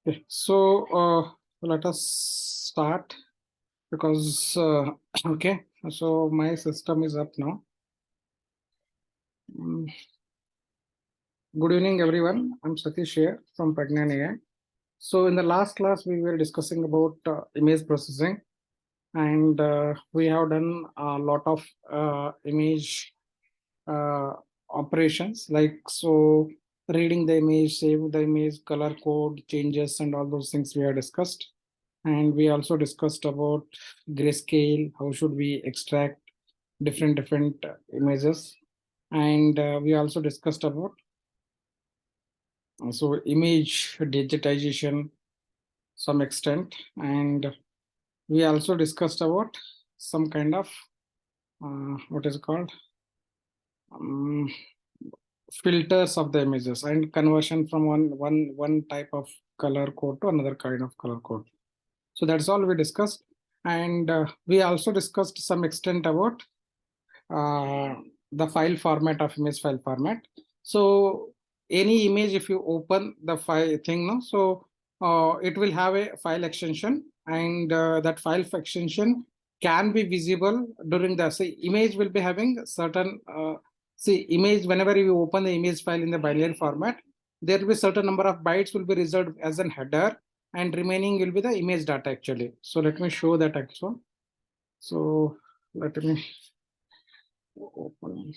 Okay, so let us start because okay, so my system is up now. Mm, Good evening, everyone. I'm Satish here from Pragnan AI. So in the last class, we were discussing about image processing, and we have done a lot of image uh, operations like so reading the image, save the image, color code changes, and all those things we have discussed. And we also discussed about grayscale, how should we extract different images, and we also discussed about so image digitization some extent, and we also discussed about some kind of what is it called um, filters of the images and conversion from one type of color code to another kind of color code. So that's all we discussed, and we also discussed some extent about uh, the file format of image file format. So any image, if you open the file thing, no, so it will have a file extension, and that file extension can be visible during the say image will be having certain see image. Whenever you open the image file in the binary format, there will be certain number of bytes will be reserved as an header, and remaining will be the image data actually. So let me show that actually. So let me open.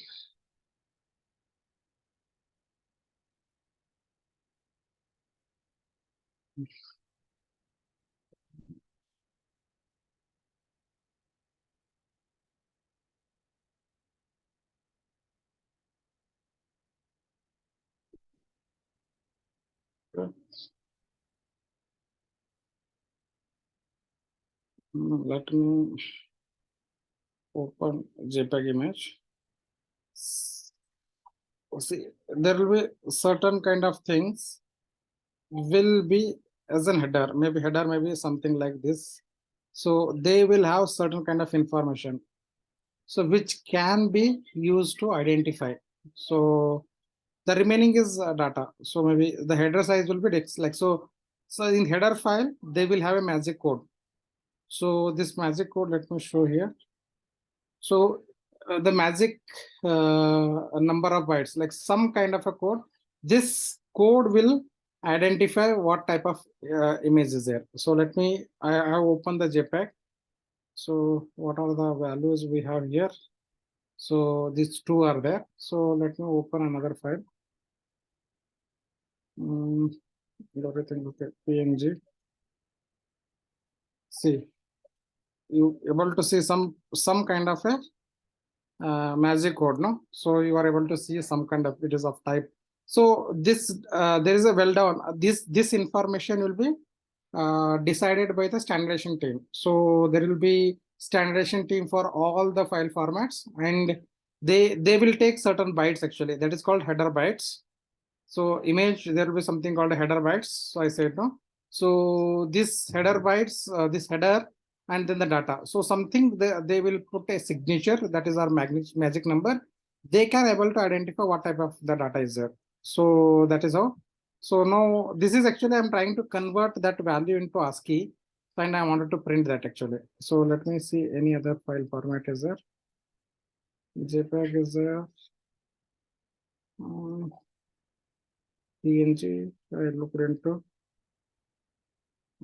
Let me open JPEG image. See, there will be certain kind of things will be as an header. Maybe header may be something like this. So they will have certain kind of information. So which can be used to identify. So the remaining is data. So maybe the header size will be like so. So in header file, they will have a magic code. So this magic code, let me show here. So the magic number of bytes, like some kind of a code, this code will identify what type of image is there. So let me, I have opened the JPEG. So what are the values we have here? So these two are there. So let me open another file. Everything okay. PNG. See, you able to see some kind of a magic code, no? So you are able to see some kind of it is of type. So this there is a well down. This information will be decided by the standardization team. So there will be standardization team for all the file formats, and they will take certain bytes actually. That is called header bytes. So image, there will be something called a header bytes. So I said no. So this header bytes, this header, and then the data. So something they will put a signature, that is our magic number. They can able to identify what type of the data is there. So that is how. So now this is actually I'm trying to convert that value into ASCII, and I wanted to print that actually. So let me see any other file format is there. JPEG is there. PNG, I looked into.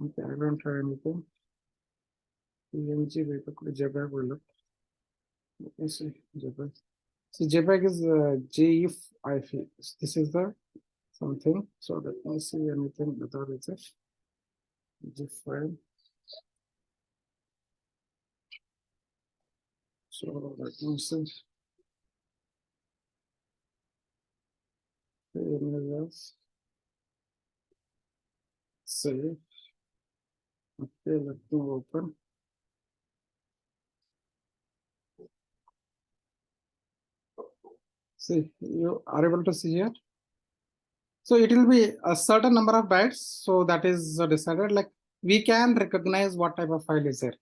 Okay, I don't have anything. PNG, JPEG will look. Let me see JPEG. So JPEG is GIF. I feel this is the something. So let me see anything without it. GIF file. So let me see. Images. Save. Okay, let me open. See, you are able to see here. So it will be a certain number of bytes. So that is decided. Like we can recognize what type of file is there.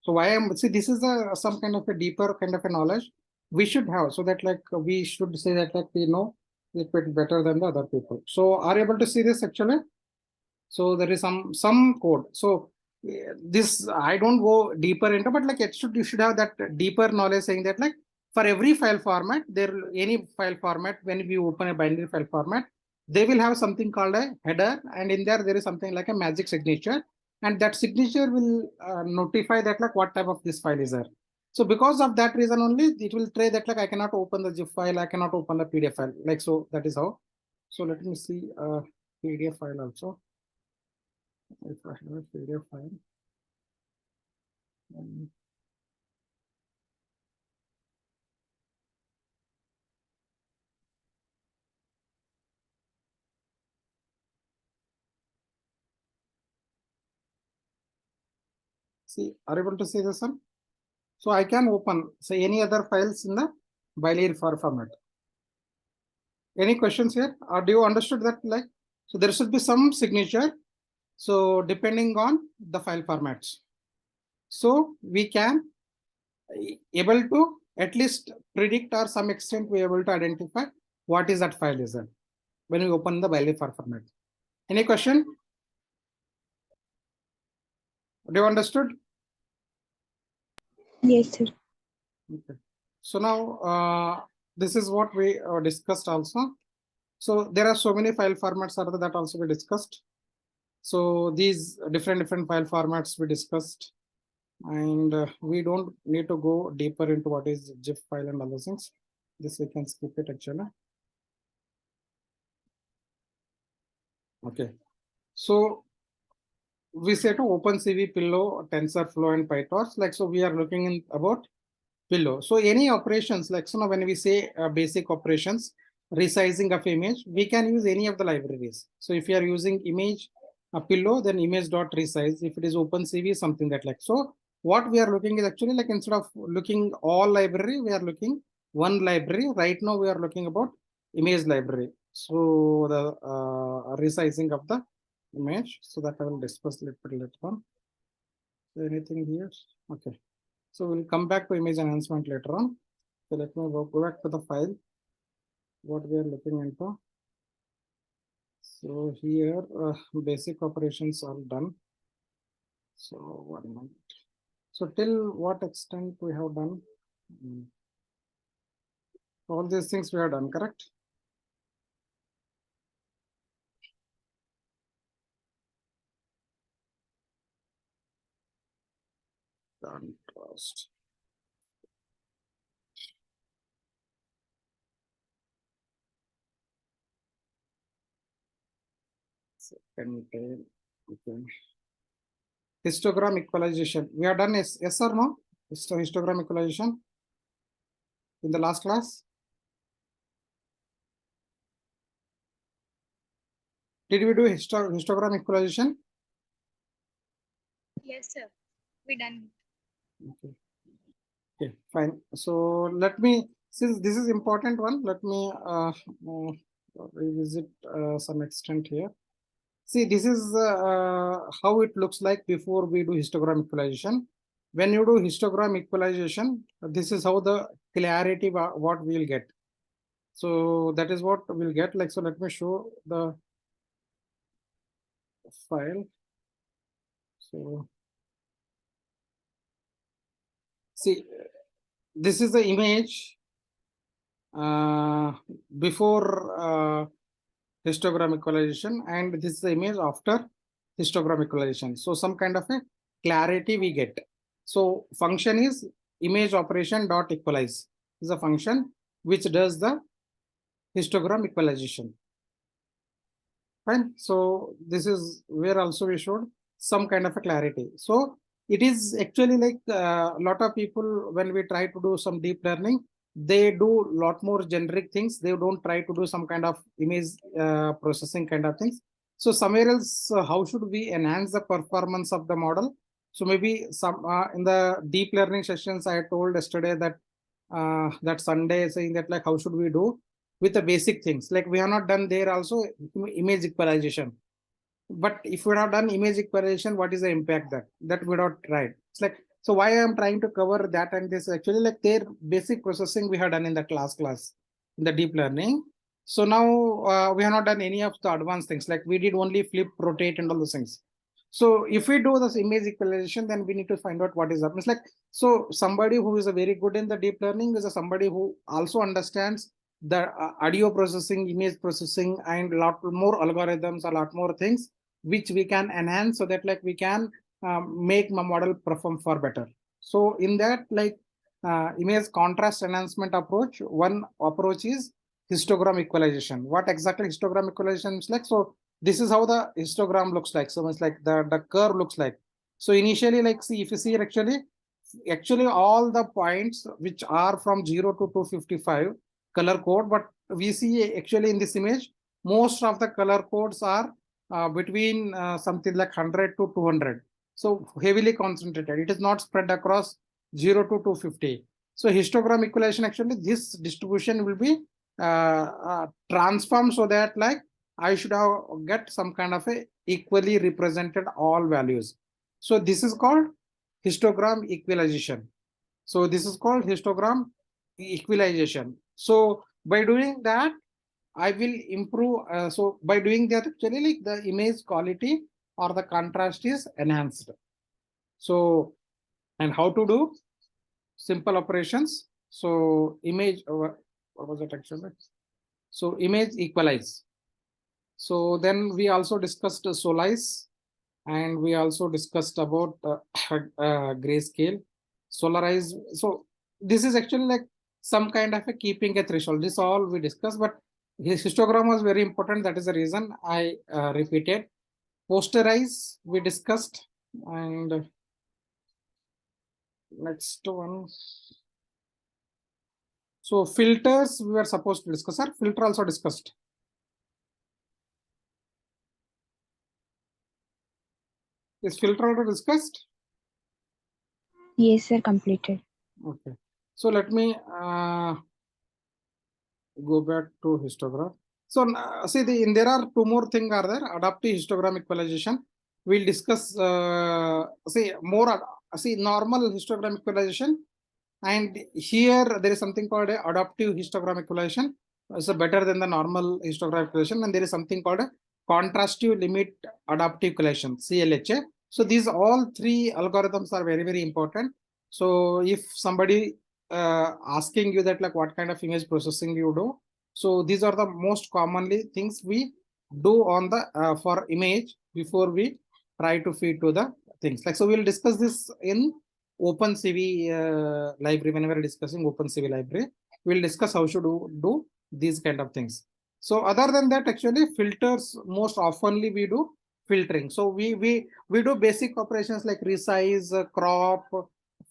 So why I'm see this is a some kind of a deeper kind of a knowledge we should have, so that like we should say that like we know it bit better than the other people. So are you able to see this actually? So there is some code. So this I don't go deeper into, but like you should have that deeper knowledge saying that like for every file format, any file format, when we open a binary file format, they will have something called a header, and in there is something like a magic signature, and that signature will notify that like what type of this file is there. So because of that reason only, it will try that like I cannot open the zip file, I cannot open the PDF file, like so. That is how. So let me see PDF file also. If I have a PDF file. See, are you able to see this one? So I can open say any other files in the binary format. Any questions here? Or do you understood that like so there should be some signature. So depending on the file formats. So we can able to at least predict or some extent we are able to identify what is that file is there when we open the binary format. Any question? Do you understood? Yes, sir. Okay. So now this is what we discussed also. So there are so many file formats that also we discussed. So these different file formats we discussed, and we don't need to go deeper into what is GIF file and other things. This we can skip it actually. Okay. So we say to OpenCV, Pillow, TensorFlow, and PyTorch. Like so, we are looking in about Pillow. So any operations like so now when we say basic operations, resizing of image, we can use any of the libraries. So if you are using image Pillow, then image.resize. If it is OpenCV, something that like so. What we are looking is actually like instead of looking all library, we are looking one library. Right now we are looking about image library. So the resizing of the image. So that I will discuss a little bit later on. Anything here? Okay. So we'll come back to image enhancement later on. So let me go back to the file, what we are looking into. So here, basic operations are done. So 1 minute. So till what extent we have done? All these things we have done, correct? Contrast. Second tail. Okay. Histogram equalization. We have done yes or no? Histogram equalization in the last class. Did we do histogram equalization? Yes, sir. We done. Okay. Okay, fine. So let me, since this is important one, let me revisit some extent here. See, this is how it looks like before we do histogram equalization. When you do histogram equalization, this is how the clarity what we'll get. So that is what we'll get. Like so, let me show the file. So see, this is the image before histogram equalization, and this is the image after histogram equalization. So some kind of a clarity we get. So function is image operation dot equalize is a function which does the histogram equalization. Fine. So this is where also we showed some kind of a clarity. So it is actually like a lot of people when we try to do some deep learning, they do a lot more generic things. They don't try to do some kind of image processing kind of things. So somewhere else, how should we enhance the performance of the model? So maybe some in the deep learning sessions I told yesterday that that Sunday saying that like how should we do with the basic things like we have not done there also image equalization. But if we have done image equalization, what is the impact that we not tried? It's like so why I am trying to cover that and this actually like their basic processing we have done in the class in the deep learning. So now we have not done any of the advanced things, like we did only flip, rotate, and all those things. So if we do this image equalization, then we need to find out what is up. It's like, so somebody who is a very good in the deep learning is somebody who also understands the audio processing, image processing, and a lot more algorithms, a lot more things which we can enhance so that like we can make my model perform far better. So in that, like image contrast enhancement approach, one approach is histogram equalization. What exactly histogram equalization is like? So this is how the histogram looks like. So it's like the curve looks like. So initially, like, see, if you see actually all the points which are from 0 to 255 color code, but we see actually in this image, most of the color codes are between something like 100 to 200. So heavily concentrated. It is not spread across 0 to 250. So histogram equalization, actually, this distribution will be transformed so that like I should have get some kind of a equally represented all values. So this is called histogram equalization. So this is called histogram equalization. So by doing that, I will improve. So by doing that, actually, like the image quality or the contrast is enhanced. So, and how to do simple operations. So image, what was it actually? So image equalize. So then we also discussed Solice, and we also discussed about grayscale, solarize. So this is actually like some kind of a keeping a threshold. This all we discussed, but his histogram was very important. That is the reason I repeated. Posterize we discussed, and next one. So filters we were supposed to discuss. Sir, filter also discussed. Is filter already discussed? Yes, sir, completed. Okay. So let me go back to histogram. So see, there are two more things are there. Adaptive histogram equalization. We'll discuss. See more. See normal histogram equalization, and here there is something called a adaptive histogram equalization. It's better than the normal histogram equalization, and there is something called a contrastive limit adaptive equalization (CLHA). So these all three algorithms are very important. So if somebody asking you that like what kind of image processing you do, so these are the most commonly things we do on the for image before we try to feed to the things. Like, so we'll discuss this in OpenCV library. Whenever discussing OpenCV library, we'll discuss how should do these kind of things. So other than that, actually filters most oftenly we do filtering. So we do basic operations like resize, crop,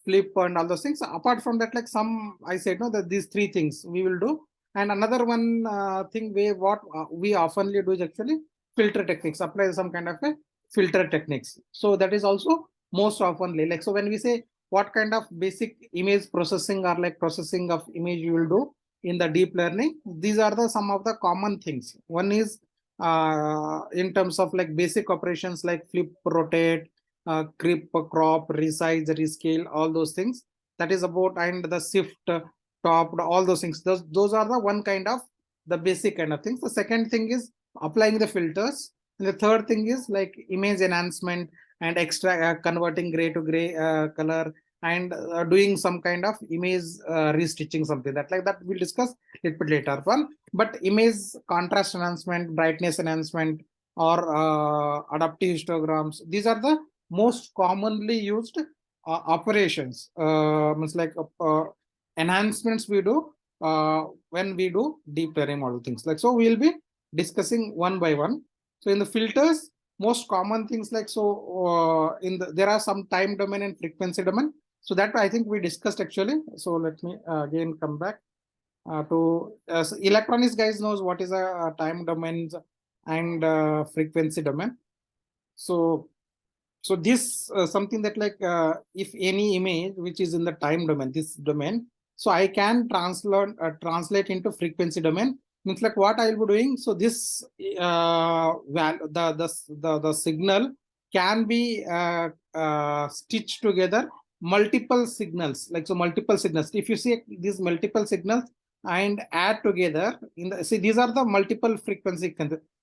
flip, and all those things. Apart from that, like some I said no, that these three things we will do. And another one thing what we oftenly do is actually filter techniques. Apply some kind of a filter techniques. So that is also most oftenly, like, so when we say what kind of basic image processing or like processing of image you will do in the deep learning, these are the some of the common things. One is in terms of like basic operations like flip, rotate, grip, crop, resize, rescale, all those things. That is about, and the shift, top, all those things. Those are the one kind of the basic kind of things. The second thing is applying the filters. And the third thing is like image enhancement and extra converting gray to gray color, and doing some kind of image restitching, something that like that we'll discuss a little bit later on. But image contrast enhancement, brightness enhancement, or adaptive histograms, these are the most commonly used operations. It's like enhancements we do when we do deep learning model things. Like, so we'll be discussing one by one. So in the filters, most common things like, so there are some time domain and frequency domain. So that I think we discussed actually. So let me again come back to so electronics guys knows what is a time domains and frequency domain. So this something that like if any image which is in the time domain, this domain, so I can translate into frequency domain. Means like what I will be doing. So this the signal can be stitched together multiple signals. Like, so multiple signals. If you see these multiple signals, and add together in the, see, these are the multiple frequency.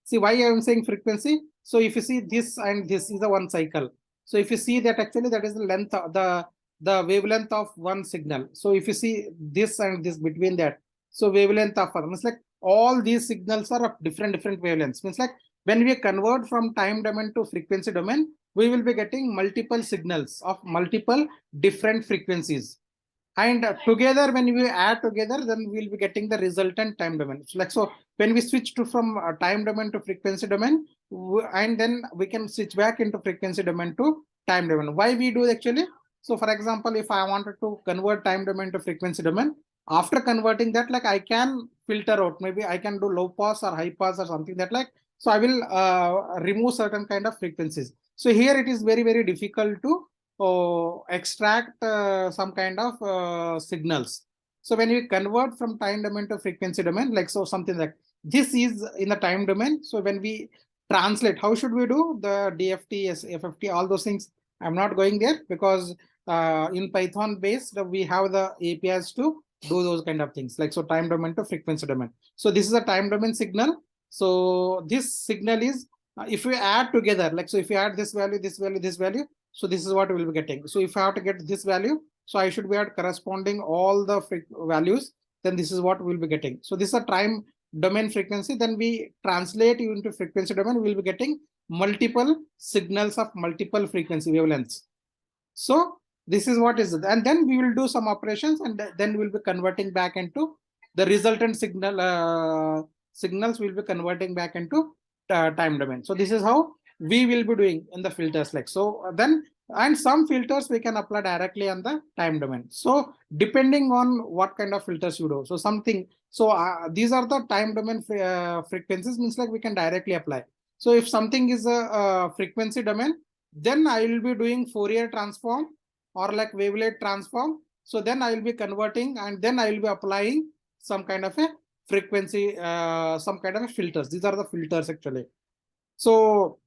See why I am saying frequency. So if you see this and this is the one cycle. So if you see that actually that is the length of the wavelength of one signal. So if you see this and this between that, so wavelength of means like all these signals are of different wavelengths. Means like when we convert from time domain to frequency domain, we will be getting multiple signals of multiple different frequencies. And together, when we add together, then we'll be getting the resultant time domain. So like, so when we switch to from time domain to frequency domain, and then we can switch back into frequency domain to time domain. Why we do actually? So for example, if I wanted to convert time domain to frequency domain, after converting that, like I can filter out, maybe I can do low pass or high pass or something that like, so I will remove certain kind of frequencies. So here it is very difficult to extract some kind of signals. So when you convert from time domain to frequency domain, like so something like this is in the time domain. So when we translate, how should we do the DFT, FFT, all those things? I'm not going there because in Python based, we have the APIs to do those kind of things. Like so time domain to frequency domain. So this is a time domain signal. So this signal is, if we add together, like so if you add this value, this value, this value, so this is what we will be getting. So if I have to get this value, so I should be at corresponding all the values, then this is what we'll be getting. So this is a time domain frequency. Then we translate you into frequency domain, we'll be getting multiple signals of multiple frequency wavelengths. So this is what is it. And then we will do some operations and then we'll be converting back into the resultant signals will be converting back into time domain. So this is how we will be doing in the filters. Like so then, and some filters we can apply directly on the time domain. So depending on what kind of filters you do. So something, so these are the time domain frequencies, means like we can directly apply. So if something is a frequency domain, then I will be doing Fourier transform or like wavelet transform. So then I will be converting and then I will be applying some kind of a frequency, some kind of a filters. These are the filters actually. So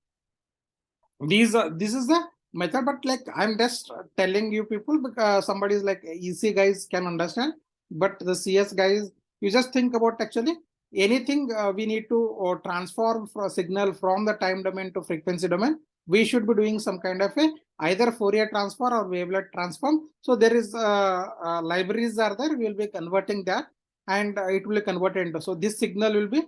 this is the method, but like I'm just telling you people because somebody is like EC guys can understand, but the CS guys, you just think about actually anything we need to transform for a signal from the time domain to frequency domain. We should be doing some kind of a either Fourier transform or wavelet transform. So there is libraries are there. We will be converting that, and it will be converted into. So this signal will be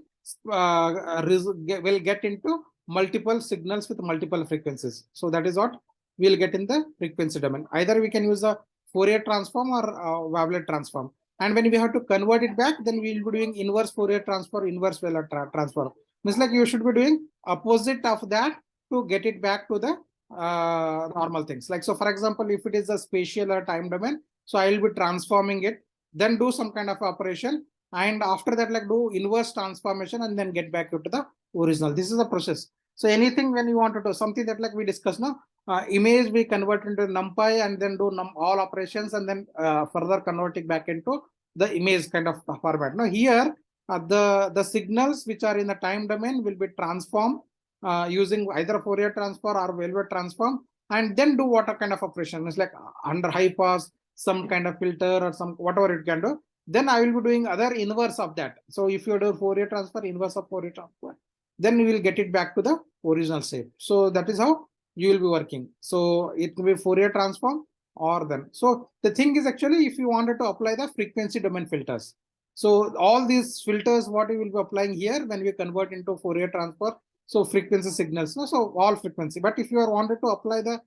will get into multiple signals with multiple frequencies. So that is what we'll get in the frequency domain. Either we can use a Fourier transform or wavelet transform. And when we have to convert it back, then we will be doing inverse Fourier transform, inverse wavelet transform. Means like you should be doing opposite of that to get it back to the normal things. Like so, for example, if it is a spatial or time domain, so I will be transforming it, then do some kind of operation, and after that, like do inverse transformation and then get back to the original. This is the process. So anything when you want to do something that like we discussed now, image we convert into numpy and then do all operations and then further convert it back into the image kind of format. Now here the signals which are in the time domain will be transformed using either Fourier transform or wavelet transform, and then do what kind of operation. It's like under high pass, some kind of filter or some whatever it can do. Then I will be doing other inverse of that. So if you do Fourier transform, inverse of Fourier transform, then we will get it back to the original shape. So that is how you will be working. So it will be Fourier transform or then. So the thing is actually if you wanted to apply the frequency domain filters. So all these filters, what we will be applying here when we convert into Fourier transform. So frequency signals, so all frequency. But if you are wanted to apply the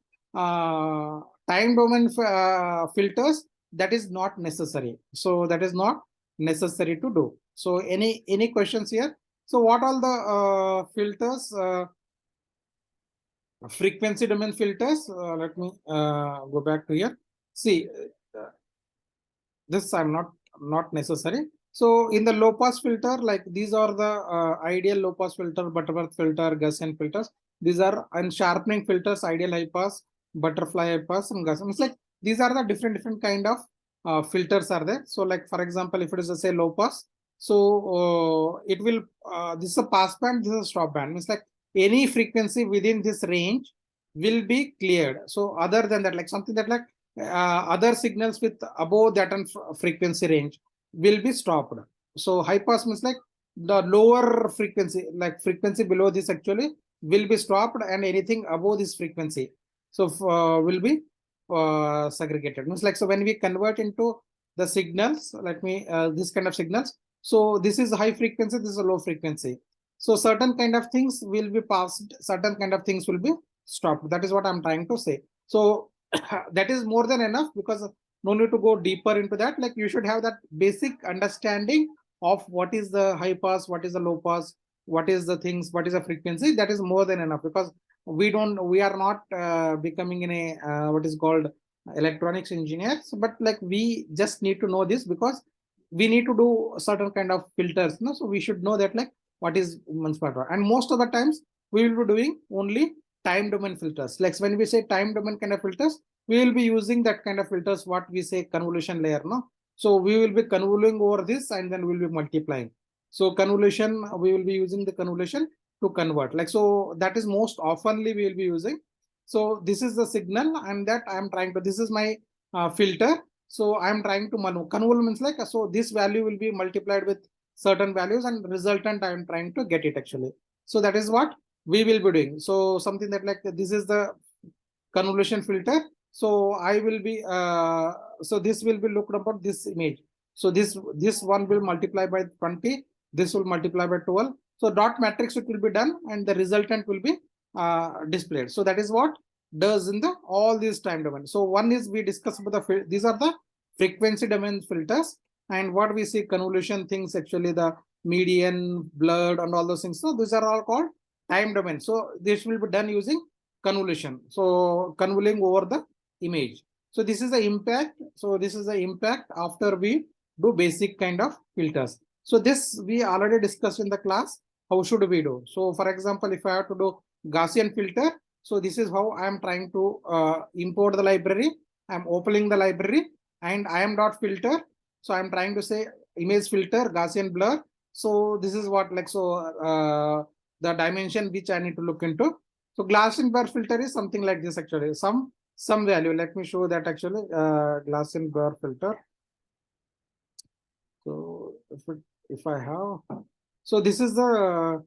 time domain filters, that is not necessary. So that is not necessary to do. So any questions here? So what all the filters, frequency domain filters? Let me go back to here. See, this I'm not necessary. So in the low pass filter, like these are the ideal low pass filter, Butterworth filter, Gaussian filters. These are and sharpening filters, ideal high pass, butterfly high pass, and Gaussian. It's like these are the different kind of filters are there. So like for example, if it is a say low pass, so it will this is a pass band, this is a stop band. It's like any frequency within this range will be cleared. So other than that, like something that like other signals with above that and frequency range, will be stopped. So high pass means like the lower frequency, like frequency below this actually will be stopped, and anything above this frequency so will be segregated. Means like, so when we convert into the signals, let me this kind of signals, so this is high frequency, this is a low frequency, so certain kind of things will be passed, certain kind of things will be stopped. That is what I'm trying to say. So that is more than enough, because no need to go deeper into that. Like, you should have that basic understanding of what is the high pass, what is the low pass, what is the things, what is the frequency. That is more than enough, because we are not becoming in a what is called electronics engineers, but like we just need to know this, because we need to do certain kind of filters, no? So we should know that, like, what is matter. And most of the times we will be doing only time domain filters. Like, when we say time domain kind of filters, we will be using that kind of filters, what we say convolution layer, no? So we will be convoluting over this, and then we'll be multiplying. So convolution, we will be using the convolution to convert. Like, so that is most oftenly we will be using. So this is the signal, and that I am trying to, this is my filter. So I am trying to convolve means like, so this value will be multiplied with certain values, and resultant I am trying to get it actually. So that is what we will be doing. So something that, like, this is the convolution filter. So I will be so this will be looked upon this image. So this one will multiply by 20, this will multiply by 12. So dot matrix it will be done, and the resultant will be displayed. So that is what does in the all these time domains. So one is we discuss about the, these are the frequency domain filters, and what we see convolution things, actually the median, blurred, and all those things. So these are all called time domain. So this will be done using convolution. So convolving over the image. So this is the impact. So this is the impact after we do basic kind of filters. So this we already discussed in the class. How should we do? So for example, if I have to do Gaussian filter, so this is how I am trying to import the library. I'm opening the library, and I am dot filter. So I'm trying to say image filter, Gaussian blur. So this is what, like, so the dimension which I need to look into. So Gaussian blur filter is something like this actually. Some value. Let me show that actually. Gaussian blur filter. So if I have, so this is the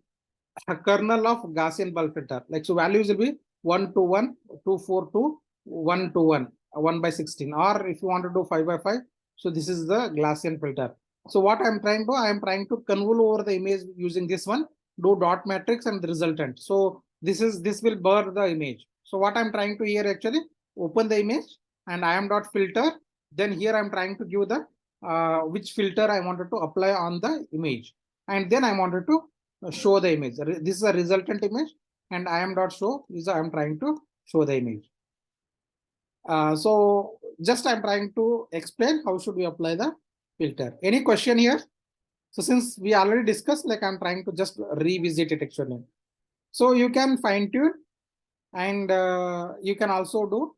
kernel of Gaussian bulk filter. Like, so values will be 1 to 1, 242, 1 to 1, 1 by 16. Or if you want to do 5 by 5, so this is the Gaussian filter. So what I'm trying to, I am trying to convolve over the image using this one, do dot matrix and the resultant. So this will blur the image. So what I'm trying to here actually, open the image, and I am dot filter. Then here I'm trying to give the which filter I wanted to apply on the image, and then I wanted to show the image. This is a resultant image, and I am dot show is I am trying to show the image. So just I'm trying to explain how should we apply the filter. Any question here? So since we already discussed, like, I'm trying to just revisit it actually. So you can fine tune, and you can also do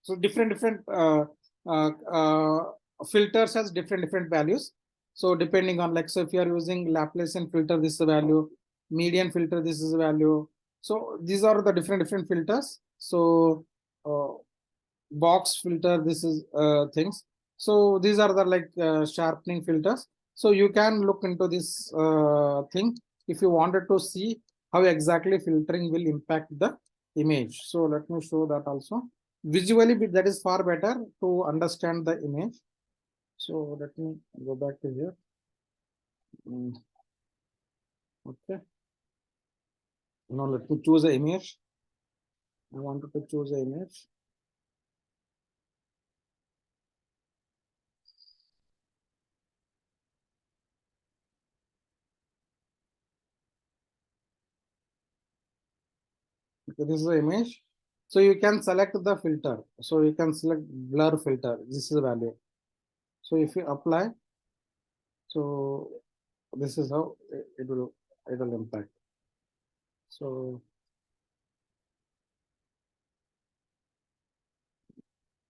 so different uh, uh, filters has different values. So depending on, like, so if you are using Laplacian filter, this is the value. Median filter, this is the value. So these are the different filters. So box filter, this is things. So these are the, like, sharpening filters. So you can look into this thing if you wanted to see how exactly filtering will impact the image. So let me show that also visually, that is far better to understand the image. So let me go back to here. Okay, now let me choose the image. I wanted to choose the image. Okay, this is the image. So you can select the filter. So you can select blur filter. This is the value. So if you apply, so this is how it will impact. So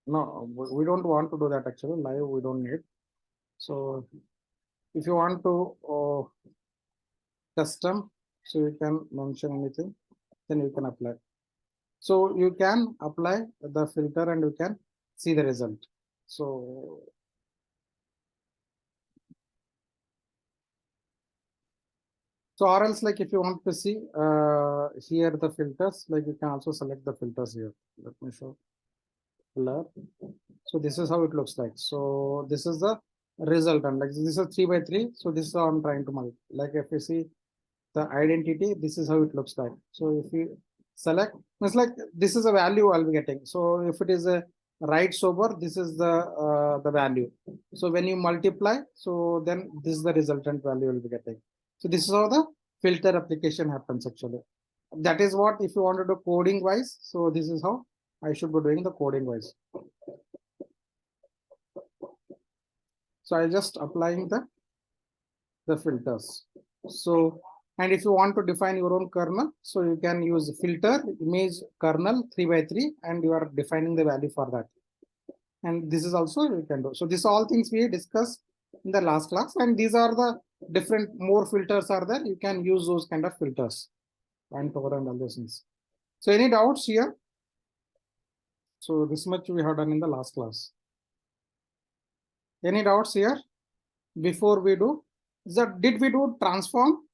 no, we don't want to do that actually. Live, we don't need. So if you want to custom, so you can mention anything, then you can apply. So you can apply the filter and you can see the result. So So or else like if you want to see here the filters, like you can also select the filters here. Let me show blur. So this is how it looks like. So this is the result, and like this is 3 by 3. So this is how I'm trying to multiply. Like if you see the identity, this is how it looks like. So if you select, it's like this is a value I'll be getting. So if it is a right sober, this is the value. So when you multiply, so then this is the resultant value you'll be getting. So this is how the filter application happens actually. That is what if you want to do coding wise. So this is how I should be doing the coding wise. So I just applying the filters. So and if you want to define your own kernel, so you can use filter image kernel 3 by 3, and you are defining the value for that. And this is also you can do. So these all things we discussed in the last class, and these are the different more filters are there. You can use those kind of filters and power and all those things. So any doubts here? So this much we have done in the last class. Any doubts here before we do? Did we do transform?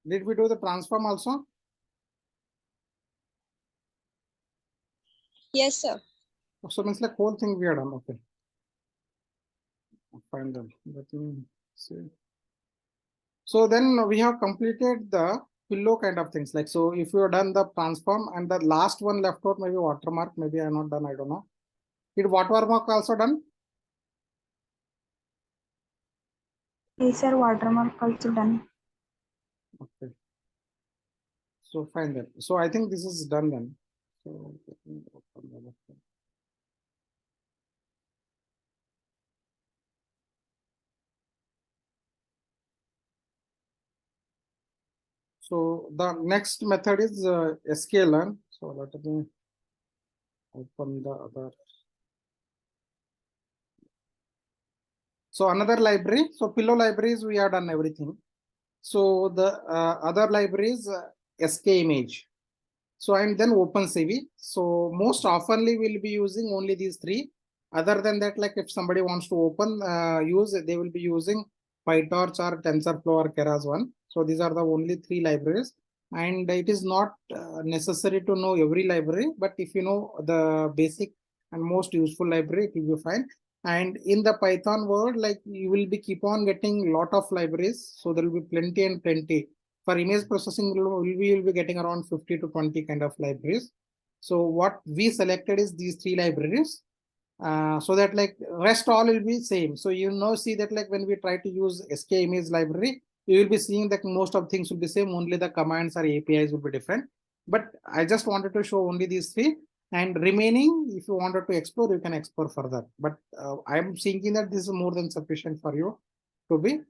Did we do the transform also? Yes, sir. So means like whole thing we are done. Okay. Find them. Let me see. So then we have completed the pillow kind of things. Like so, if you have done the transform and the last one left out, maybe watermark. Maybe I am not done. I don't know. Did watermark also done? Yes, sir. Watermark also done. Okay. So fine then. So I think this is done then. So so the next method is sklearn. So let me open the other. So another library. So pillow libraries we have done everything. So the other libraries SK image. So and then OpenCV. So most oftenly we'll be using only these three. Other than that, like if somebody wants to open use, they will be using PyTorch or TensorFlow or Keras 1. So these are the only three libraries. And it is not necessary to know every library, but if you know the basic and most useful library, it will be fine. And in the Python world, like you will be keep on getting lot of libraries. So there will be plenty and plenty. For image processing, we will be getting around 50 to 20 kind of libraries. So what we selected is these three libraries. So that like rest all will be same. So you know, see that like when we try to use SK image library, you will be seeing that most of things will be same, only the commands or APIs will be different. But I just wanted to show only these three, and remaining, if you wanted to explore, you can explore further. But I'm thinking that this is more than sufficient for you to be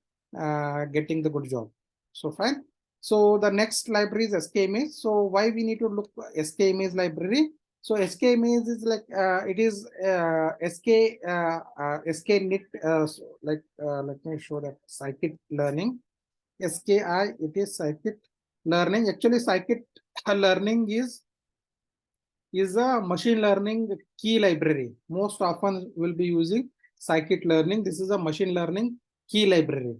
getting the good job. So fine. So the next library is SK image. So why we need to look SK image library? So SK image is like it is SK-NIT like let me show that scikit learning. SKI, it is scikit learning. Actually, scikit learning is a machine learning key library. Most often we'll be using scikit learning. This is a machine learning key library.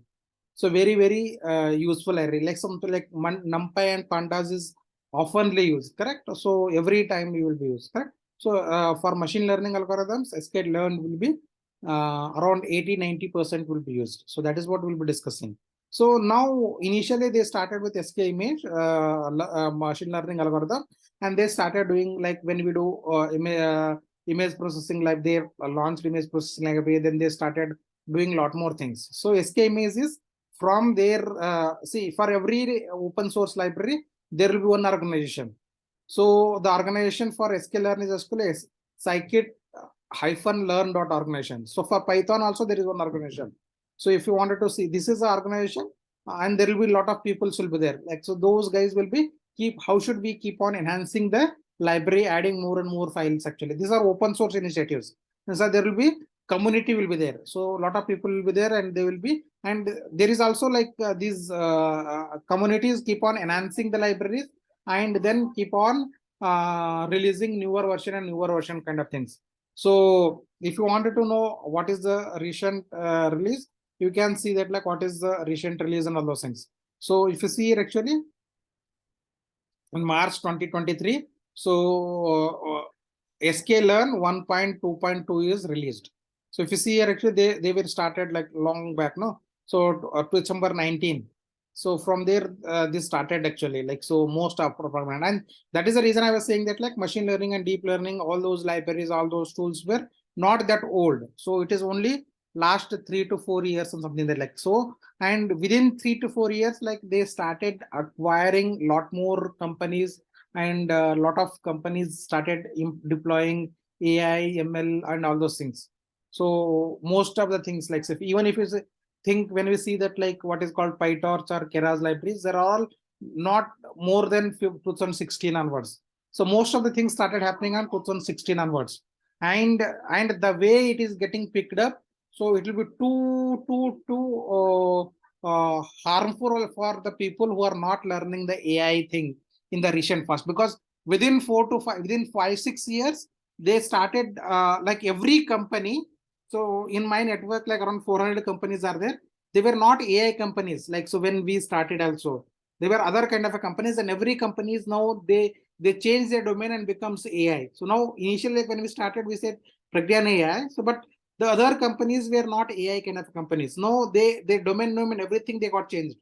So very useful array, like something like NumPy and Pandas is oftenly used, correct? So every time you will be used, correct? So for machine learning algorithms, sklearn will be around 80-90% will be used. So that is what we'll be discussing. So now initially they started with SK image machine learning algorithm, and they started doing like when we do image processing, like they launched image processing library, then they started doing a lot more things. So SK image is from there. See, for every open source library, there will be one organization. So the organization for sklearn is scikit-learn.organization. So for Python also there is one organization. So if you wanted to see, this is the organization, and there will be a lot of people will be there. Like so, those guys will be how should we keep on enhancing the library, adding more and more files. Actually, these are open source initiatives. And so there will be community will be there. So a lot of people will be there, and they will be, and there is also like these communities keep on enhancing the libraries, and then keep on releasing newer version and newer version kind of things. So if you wanted to know what is the recent release, you can see that like what is the recent release and all those things. So if you see here actually in March 2023, so SK Learn 1.2.2 is released. So if you see here actually they were started like long back, no? So to December 19. So from there this started actually, like, so most of program, and that is the reason I was saying that like machine learning and deep learning, all those libraries, all those tools were not that old. So it is only last 3 to 4 years or something that like so. And within 3 to 4 years, like they started acquiring a lot more companies, and a lot of companies started deploying AI, ML, and all those things. So most of the things, like even if you think, when we see that like what is called PyTorch or Keras libraries, they're all not more than 2016 onwards. So most of the things started happening on 2016 onwards, and the way it is getting picked up, so it will be too harmful for the people who are not learning the AI thing in the recent past, because within 5 6 years they started like every company. So in my network, like around 400 companies are there. They were not AI companies. Like, so when we started also, they were other kind of a companies, and every companies now they change their domain and becomes AI. So now initially when we started, we said Pragyan AI. So but the other companies were not AI kind of companies. No, they domain name and everything they got changed.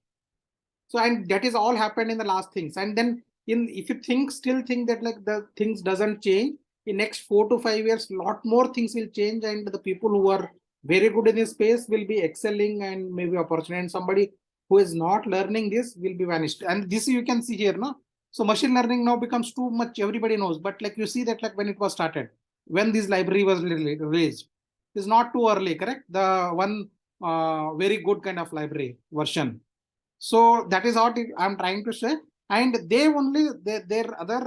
So and that is all happened in the last things. And then in if you still think that like the things doesn't change in next 4 to 5 years, lot more things will change, and the people who are very good in this space will be excelling and maybe opportunity, and somebody who is not learning this will be vanished. And this you can see here, no? So machine learning now becomes too much, everybody knows, but like you see that like when it was started, when this library was released, it's not too early, correct? The one very good kind of library version. So that is what I'm trying to say. And they only their other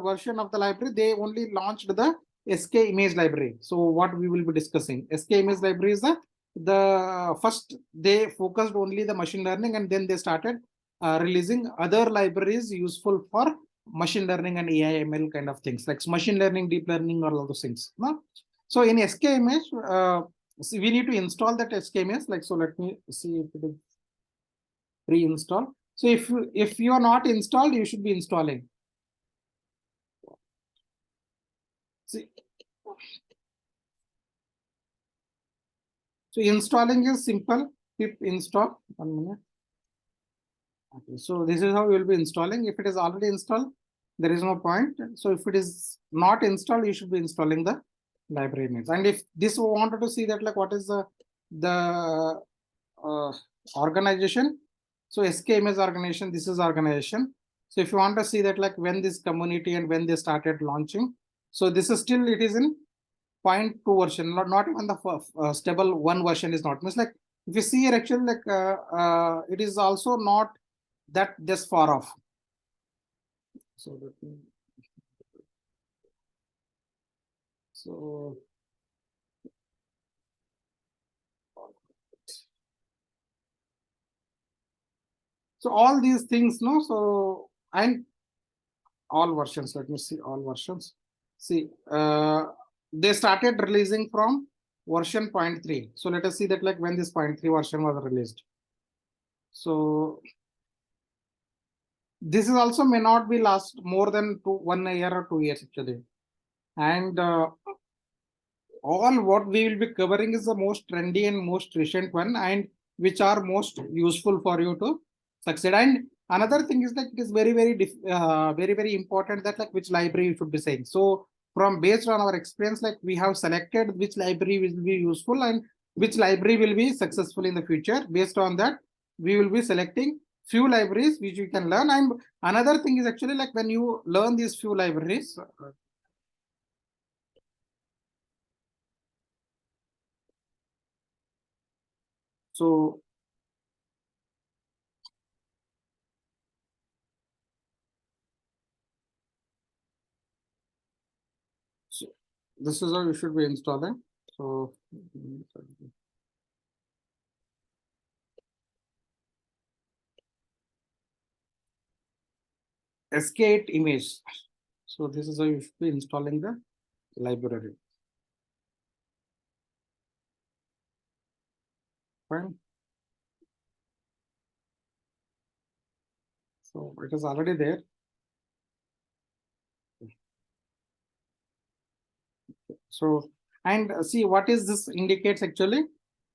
version of the library, they only launched the SK image library. So what we will be discussing, SK image library is the first, they focused only the machine learning, and then they started releasing other libraries useful for machine learning and AI ML kind of things, like machine learning, deep learning, or all those things. No? So in SK image, see, we need to install that SK image. Like, so let me see if it is pre-install. So if you are not installed, you should be installing. See, so installing is simple. Pip install. 1 minute. Okay, so this is how you will be installing. If it is already installed, there is no point. So if it is not installed, you should be installing the library image. And if this wanted to see that like what is the organization. So SK image organization, this is organization. So if you want to see that like when this community and when they started launching, so this is still, it is in 0.2 version, not even the stable one version is not. Means like if you see here actually like it is also not that this far off. So let me, so so all these things, no, so and all versions, let me see all versions. See, they started releasing from version 0.3. So let us see that like when this 0.3 version was released. So this is also may not be last more than 1 year or 2 years actually. And all what we will be covering is the most trendy and most recent one, and which are most useful for you to succeed. And another thing is like it is very important that like which library you should be saying. So from based on our experience, like we have selected which library will be useful and which library will be successful in the future. Based on that, we will be selecting few libraries which you can learn. And another thing is actually like when you learn these few libraries, so So this is how you should be installing. So SK8 image. So this is how you should be installing the library. Fine. So it is already there. So, and see what is this indicates actually.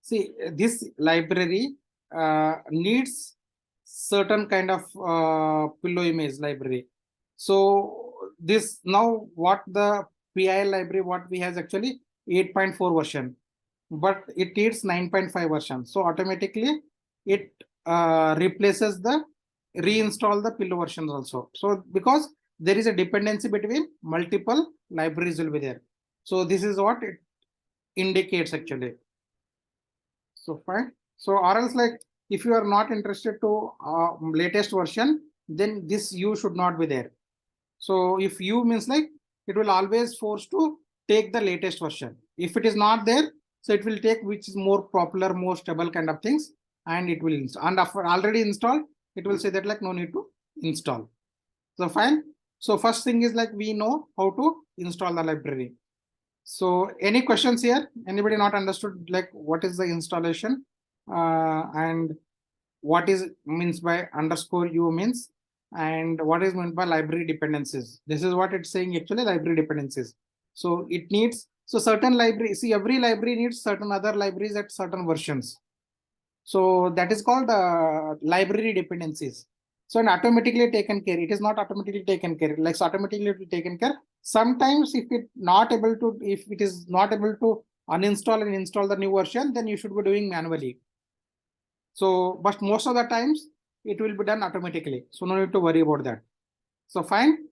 See, this library needs certain kind of pillow image library. So this now what the PIL library what we has actually 8.4 version, but it needs 9.5 version. So automatically it replaces the reinstall the pillow versions also. So because there is a dependency between multiple libraries will be there. So this is what it indicates actually. So fine. So or else like if you are not interested to latest version, then this U should not be there. So if U means like it will always force to take the latest version. If it is not there, so it will take which is more popular, more stable kind of things, and it will install. And after already installed, it will say that like no need to install. So fine. So first thing is like we know how to install the library. So any questions here? Anybody not understood like what is the installation and what is means by underscore U means and what is meant by library dependencies. This is what it's saying actually library dependencies. So it needs so certain library. See every library needs certain other libraries at certain versions. So that is called library dependencies. So and automatically taken care. It is not automatically taken care. Like so automatically taken care. Sometimes if it not able to, if it is not able to uninstall and install the new version, then you should be doing manually. So, but most of the times it will be done automatically. So no need to worry about that. So fine.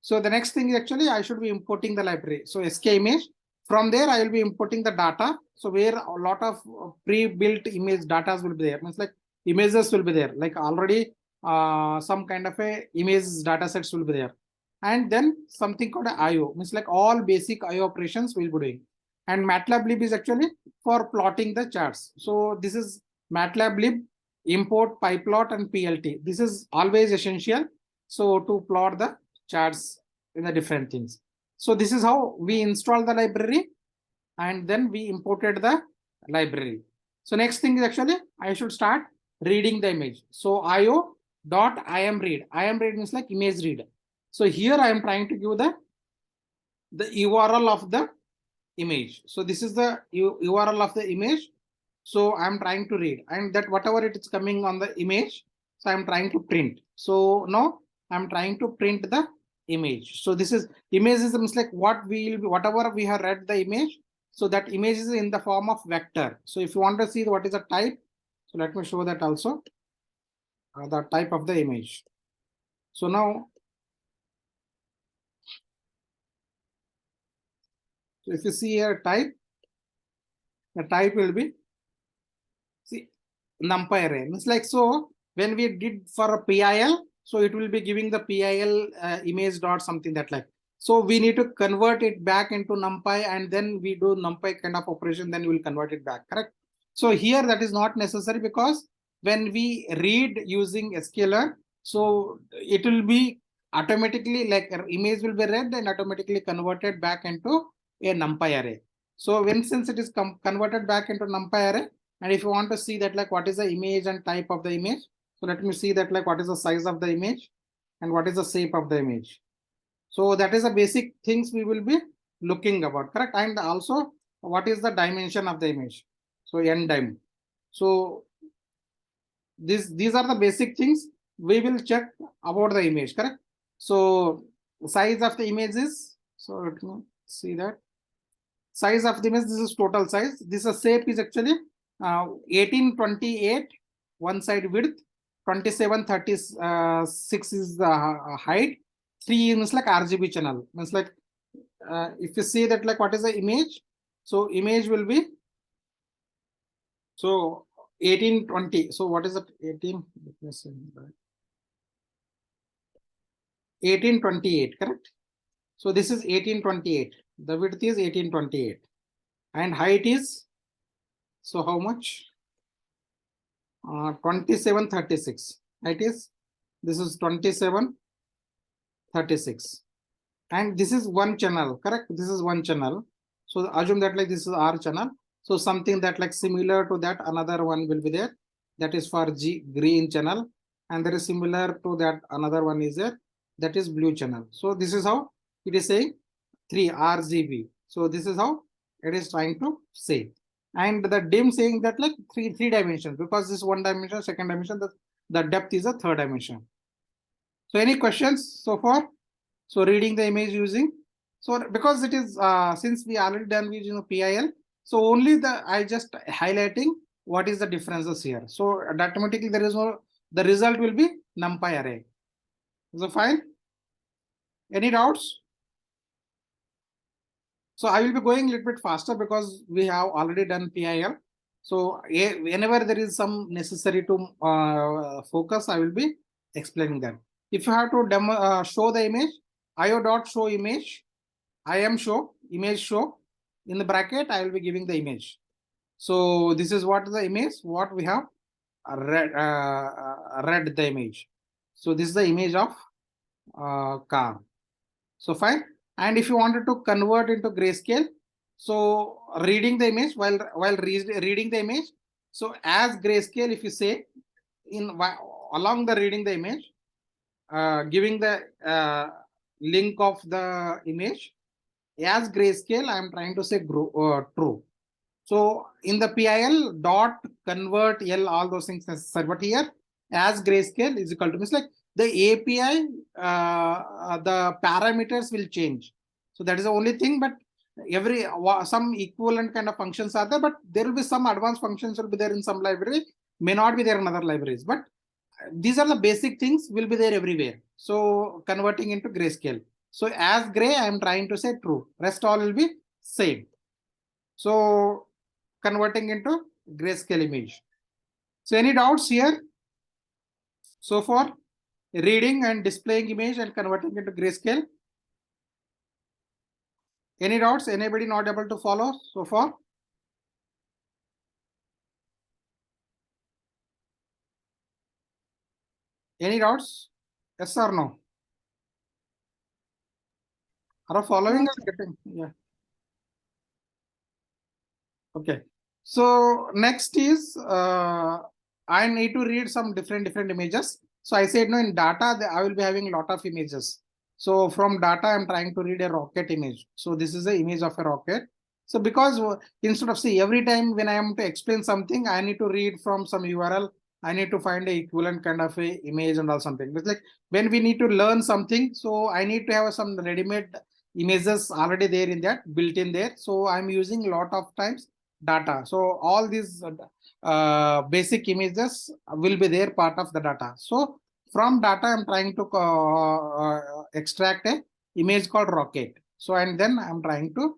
So the next thing is actually I should be importing the library. So SK image. From there, I will be importing the data. So where a lot of pre-built image data will be there. Means like images will be there. Like already some kind of a image data sets will be there. And then something called IO. Means like all basic IO operations will be doing. And MATLAB lib is actually for plotting the charts. So this is MATLAB lib, import, pyplot, and PLT. This is always essential. So to plot the charts in the different things. So this is how we install the library and then we imported the library. So next thing is actually I should start reading the image. So IO dot imread. Imread means like image read. So here I am trying to give the URL of the image. So this is the URL of the image. So I'm trying to read and that whatever it is coming on the image. So I'm trying to print. So now I'm trying to print the image. So this is image is like what we will be, whatever we have read the image. So that image is in the form of vector. So if you want to see what is the type, so let me show that also the type of the image. So now, so if you see here type, the type will be see numpy array. It's like so when we did for a PIL, so it will be giving the PIL image dot something that like. So we need to convert it back into numpy and then we do numpy kind of operation, then we will convert it back, correct? So here that is not necessary because when we read using scalar, so it will be automatically like image will be read and automatically converted back into a numpy array. So when since it is converted back into numpy array, and if you want to see that like what is the image and type of the image, so let me see that like what is the size of the image and what is the shape of the image. So that is the basic things we will be looking about, correct? And also what is the dimension of the image? So n dim. So these are the basic things we will check about the image, correct? So size of the image is, so let me see that. Size of the image, this is total size. This is shape is actually 1828 one side width, 2736 is the height, 3 means like RGB channel. Means like if you see that like what is the image, so image will be so 1820. So what is it? 1828, correct? So this is 1828. The width is 1828 and height is, so how much? 2736. Height is, this is 2736 and this is one channel, correct? This is one channel. So assume that like this is our channel So something that like similar to that, another one will be there. That is for green channel. And there is similar to that, another one is there. That is blue channel. So this is how it is saying 3 RGB. So this is how it is trying to say. And the dim saying that like three dimensions, because this one dimension, second dimension, the depth is a third dimension. So any questions so far? So reading the image using, so because it is since we already done using PIL, so only I just highlighting what is the differences here. So automatically there is no, the result will be NumPy array. So fine. Any doubts? So I will be going a little bit faster because we have already done PIL. So whenever there is some necessary to focus, I will be explaining them. If you have to demo, show the image, io.show image, I am show, image show. In the bracket, I will be giving the image. So this is what the image, what we have read the image. So this is the image of car. So fine. And if you wanted to convert into grayscale, so reading the image while reading the image, so as grayscale, if you say in along the reading the image, giving the link of the image as grayscale, I am trying to say true. So in the PIL dot convert L, all those things necessary, but here as grayscale is equal to, means like the API, the parameters will change. So that is the only thing, but every some equivalent kind of functions are there, but there will be some advanced functions will be there in some library, may not be there in other libraries, but these are the basic things will be there everywhere. So converting into grayscale. So as gray, I am trying to say true. Rest all will be same. So converting into grayscale image. So any doubts here? So far, reading and displaying image and converting into grayscale. Any doubts? Anybody not able to follow so far? Any doubts? Yes or no? Are you following No, or sir. getting? Yeah. Okay. So next is I need to read some different images. So I said no, in data I will be having a lot of images. So from data I'm trying to read a rocket image. So this is the image of a rocket. So because instead of say every time when I am to explain something, I need to read from some URL. I need to find a equivalent kind of a image and all something. It's like when we need to learn something, so I need to have some ready-made images already there in that built in there. So I'm using a lot of times data. So all these basic images will be there part of the data. So from data, I'm trying to extract a image called rocket. So and then I'm trying to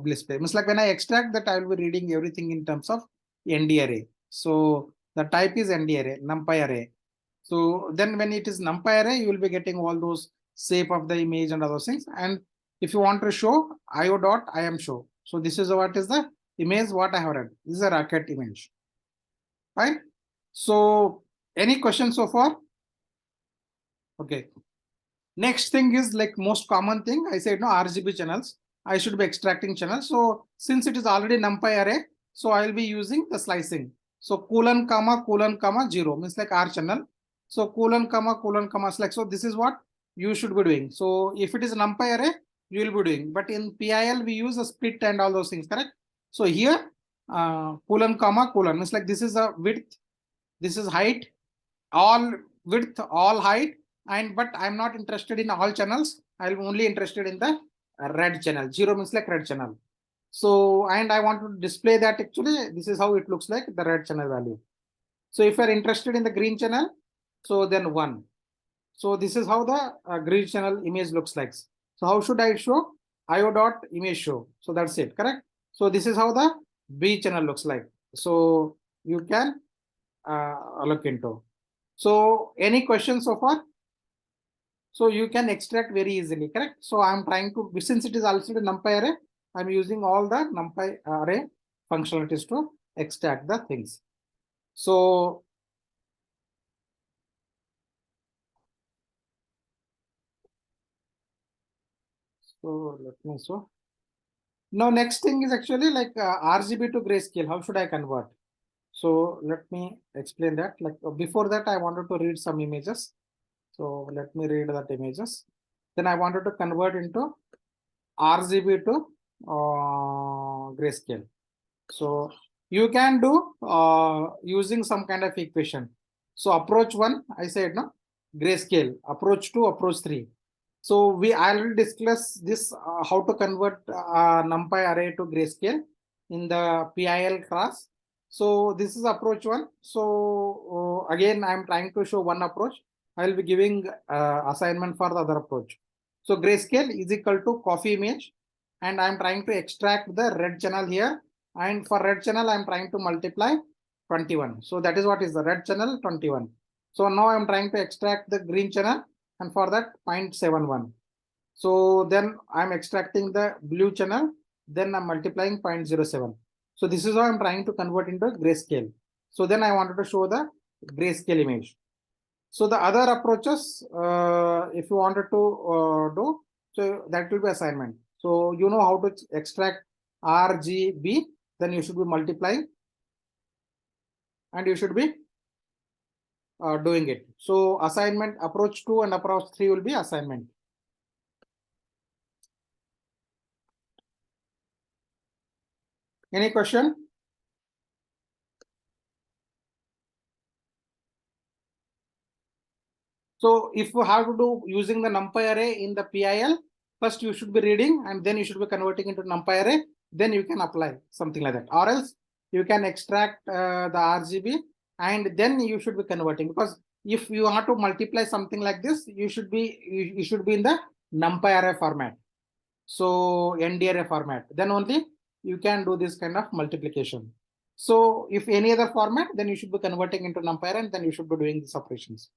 display. It's like when I extract that, I will be reading everything in terms of ND array. So the type is ND array, NumPy array. So then when it is NumPy array, you will be getting all those shape of the image and other things. And if you want to show io.im show. So this is what is the image what I have read. This is a rocket image. Fine. So any questions so far? Okay. Next thing is like most common thing. I said no RGB channels. I should be extracting channels. So since it is already NumPy array, so I will be using the slicing. So colon, comma, 0 means like R channel. So colon, comma, select. So this is what you should be doing. So if it is NumPy array, you will be doing. But in PIL, we use a split and all those things, correct? So here, colon, colon means like this is a width, this is height, all width, all height, and but I'm not interested in all channels. I'm only interested in the red channel. 0 means like red channel. So and I want to display that actually this is how it looks like the red channel value. So if you're interested in the green channel, so then 1. So this is how the green channel image looks like. So how should I show? io.image show. So that's it, correct? So this is how the B channel looks like. So you can look into. So any questions so far? So you can extract very easily, correct? So I'm trying to, since it is also the NumPy array, I'm using all the NumPy array functionalities to extract the things. So let me show. Now, next thing is actually like RGB to grayscale. How should I convert? So let me explain that. Like before that, I wanted to read some images. So let me read that images. Then I wanted to convert into RGB to grayscale. So you can do using some kind of equation. So approach 1, I said no, grayscale. Approach 2, approach 3. So we already discussed this how to convert NumPy array to grayscale in the PIL class. So this is approach 1. So again, I'm trying to show one approach. I will be giving assignment for the other approach. So grayscale is equal to coffee image, and I'm trying to extract the red channel here. And for red channel, I'm trying to multiply 21. So that is what is the red channel 21. So now I'm trying to extract the green channel, and for that 0.71. So then I'm extracting the blue channel, then I'm multiplying 0.07. So this is how I'm trying to convert into grayscale. So then I wanted to show the grayscale image. So the other approaches, if you wanted to do, so that will be assignment. So you know how to extract RGB, then you should be multiplying and you should be doing it. So assignment approach 2 and approach 3 will be assignment. Any question? So if you have to do using the NumPy array in the PIL, first you should be reading and then you should be converting into NumPy array. Then you can apply something like that. Or else you can extract the RGB and then you should be converting, because if you want to multiply something like this, you should be in the NumPy array format. So ND array format. Then only you can do this kind of multiplication. So if any other format, then you should be converting into NumPy array and then you should be doing these operations.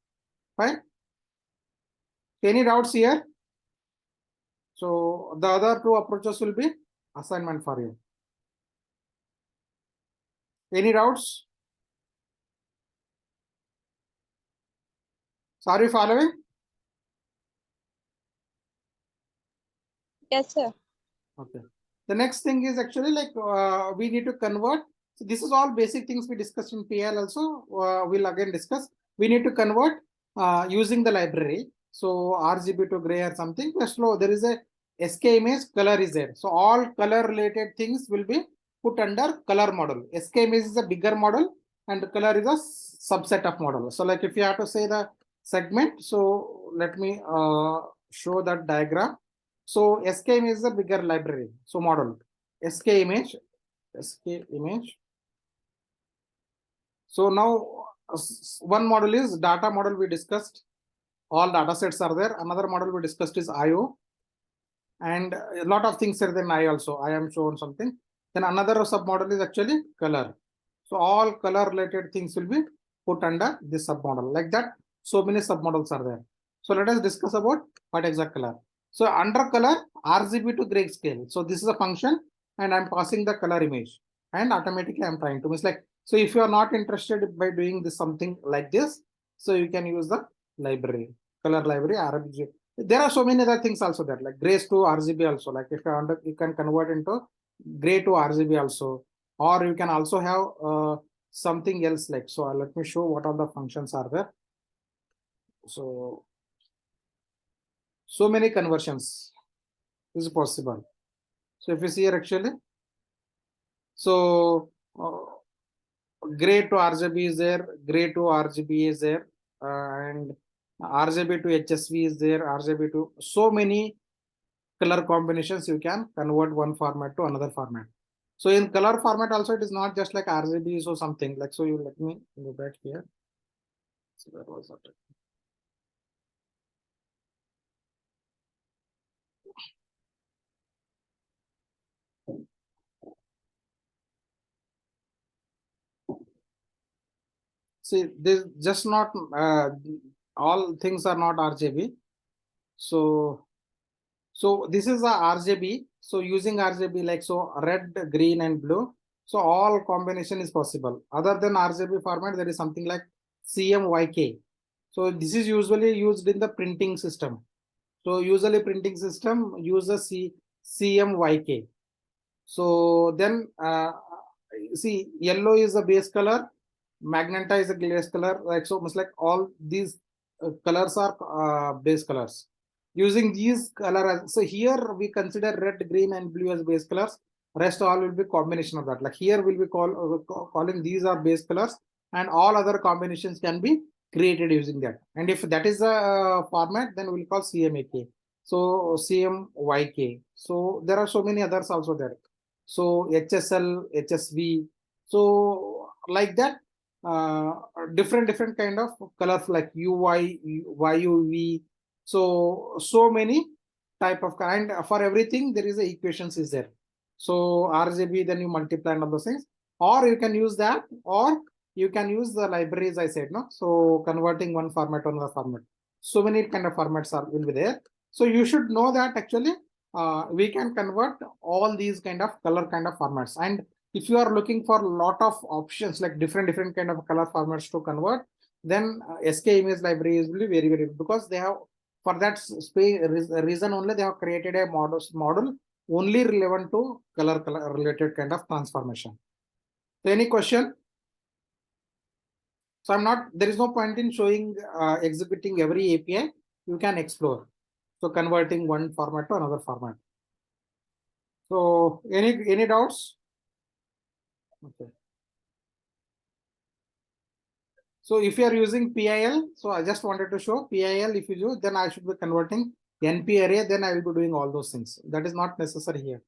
Fine. Any doubts here? So the other two approaches will be assignment for you. Any doubts? So are you following? Yes, sir. Okay. The next thing is actually like we need to convert. So this is all basic things we discussed in PL also. We'll again discuss. We need to convert using the library. So RGB to gray or something. Slow. There is a SK image color is there. So all color related things will be put under color model. SK image is a bigger model and color is a subset of model. So like if you have to say the segment, so let me show that diagram. So SK image is a bigger library. So model SK image. So now one model is data model we discussed. All data sets are there. Another model we discussed is IO. And a lot of things are there in I also. I am shown something. Then another submodel is actually color. So all color related things will be put under this submodel. Like that, so many submodels are there. So let us discuss about what exact color. So under color, RGB to grayscale. So this is a function and I'm passing the color image and automatically I'm trying to miss like, so if you are not interested by doing this something like this, so you can use the library, color library, RGB. There are so many other things also there, like grays to RGB also. Like if you can convert into gray to RGB also, or you can also have something else like. So let me show what all the functions are there. So many conversions is possible. So if you see here actually, so gray to RGB is there, gray to RGB is there, and RGB to HSV is there, RGB to so many color combinations you can convert one format to another format. So in color format also it is not just like RGB or something like. So you let me go back here. So that was that. See, this just not all things are not RGB. So this is a RGB. So using RGB like so red, green, and blue. So all combination is possible. Other than RGB format, there is something like CMYK. So this is usually used in the printing system. So usually printing system uses CMYK. So then see, yellow is the base color, magenta is the base color, like so much like all these colors are base colors. Using these color, so here we consider red, green, and blue as base colors. Rest all will be combination of that. Like here we'll be calling these are base colors, and all other combinations can be created using that. And if that is the format, then we'll call CMYK. So CMYK. So there are so many others also there. So HSL, HSV. So like that, different kind of colors like UY, YUV. So many type of kind. For everything there is a equations is there. So RGB, then you multiply and all those things, or you can use that, or you can use the libraries I said, no. So converting one format to another format. So many kind of formats will be there. So you should know that actually we can convert all these kind of color kind of formats. And if you are looking for a lot of options like different kind of color formats to convert, then SK image libraries will be very because they have, for that reason only they have created a model only relevant to color related kind of transformation. So any question? So I'm not, there is no point in showing executing every API. You can explore. So converting one format to another format. So any doubts? Okay. So if you are using PIL, so I just wanted to show PIL. If you do, then I should be converting NP array. Then I will be doing all those things. That is not necessary here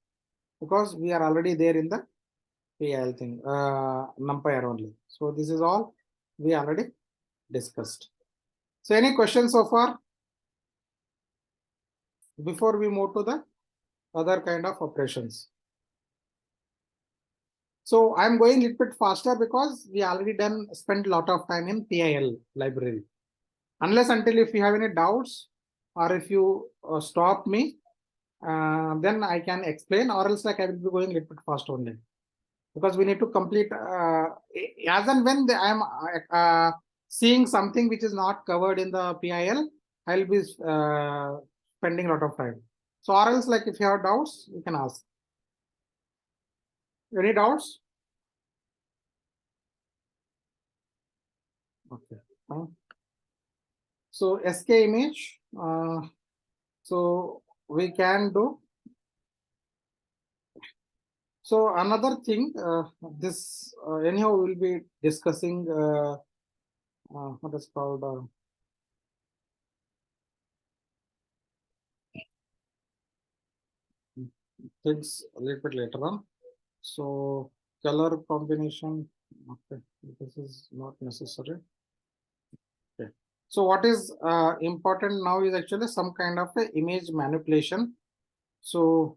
because we are already there in the PIL thing, NumPy only. So this is all we already discussed. So any questions so far before we move to the other kind of operations? So I'm going a little bit faster because we already spent a lot of time in PIL library. Unless until if you have any doubts or if you stop me, then I can explain, or else like I will be going a little bit fast only. Because we need to complete as and when I'm seeing something which is not covered in the PIL, I'll be spending a lot of time. So or else like if you have doubts, you can ask. Any doubts? Okay. So SK image. So we can do. So another thing, this anyhow we'll be discussing what is called things a little bit later on. So color combination, okay, this is not necessary. Okay. So what is important now is actually some kind of a image manipulation. So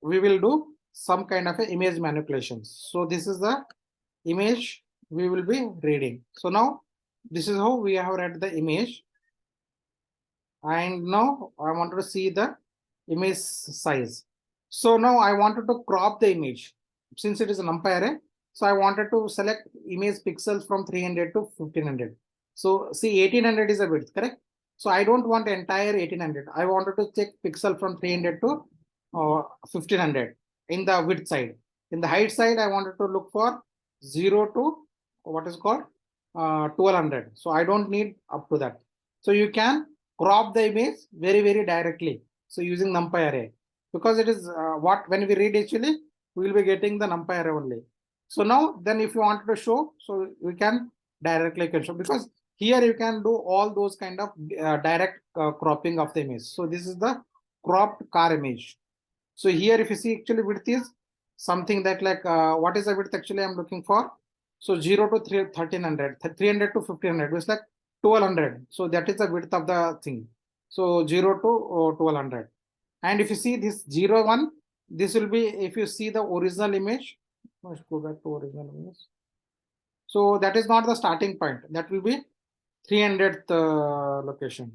we will do some kind of a image manipulations. So this is the image we will be reading. So now this is how we have read the image. And now I wanted to see the image size. So now I wanted to crop the image since it is a NumPy array. So I wanted to select image pixels from 300 to 1500. So see 1800 is a width, correct? So I don't want entire 1800. I wanted to check pixel from 300 to 1500 in the width side. In the height side, I wanted to look for 0 to what is called 1200. So I don't need up to that. So you can crop the image very directly. So using NumPy array, because it is what when we read actually we will be getting the NumPy array only. So now then if you wanted to show, so we can directly can show, because here you can do all those kind of direct cropping of the image. So this is the cropped car image. So here if you see actually width is something that like what is the width actually I'm looking for. So 0 to 1300, 300 to 1500 is like 1200. So that is the width of the thing. So 0 to 1200. And if you see this 0 1, this will be, if you see the original image, let's go back to original image. So that is not the starting point. That will be 300th location.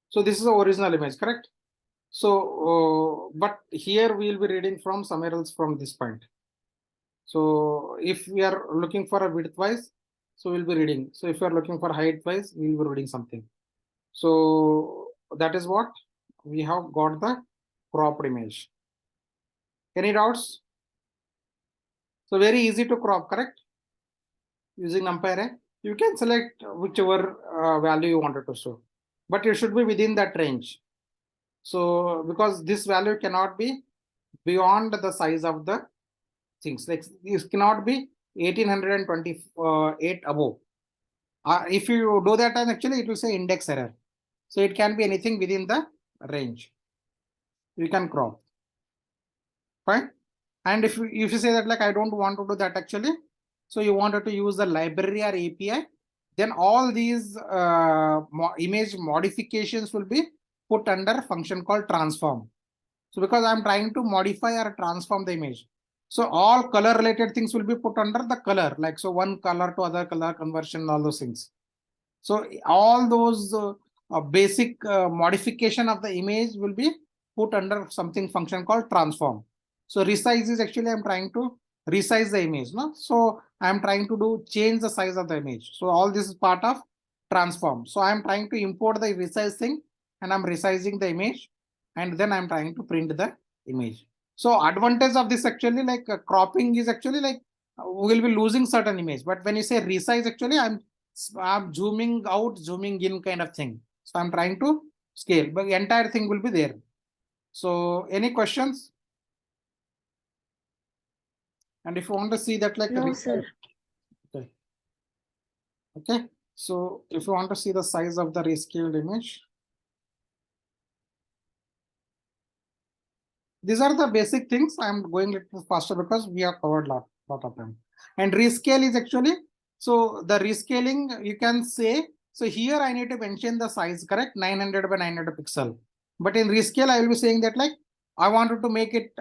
So this is the original image, correct? So, but here we will be reading from somewhere else from this point. So if we are looking for a width wise, So we'll be reading. So if you are looking for height wise, we'll be reading something. So that is what we have got the cropped image. Any doubts? So very easy to crop, correct? Using numpy array, you can select whichever value you wanted to show, but it should be within that range. So because this value cannot be beyond the size of the things, like this cannot be 1828 above. If you do that, then actually it will say index error. So it can be anything within the range. You can crop. Fine. And if you say that like I don't want to do that actually, so you wanted to use the library or API, then all these image modifications will be put under a function called transform. So because I'm trying to modify or transform the image, so all color related things will be put under the color, like so one color to other color conversion, all those things. So all those basic modification of the image will be put under something function called transform. So resize is actually I'm trying to resize the image, no? So I'm trying to do change the size of the image. So all this is part of transform. So I'm trying to import the resize thing and I'm resizing the image and then I'm trying to print the image. So advantage of this actually like cropping is actually like we'll be losing certain image, but when you say resize actually I'm zooming out, zooming in kind of thing. So I'm trying to scale, but the entire thing will be there. So any questions? And if you want to see that like No, sir. Okay. Okay. So if you want to see the size of the rescaled image, these are the basic things. I'm going a little faster because we have covered lot of them. And rescale is actually, so the rescaling you can say, so here I need to mention the size, correct? 900 by 900 pixel. But in rescale, I will be saying that like, I wanted to make it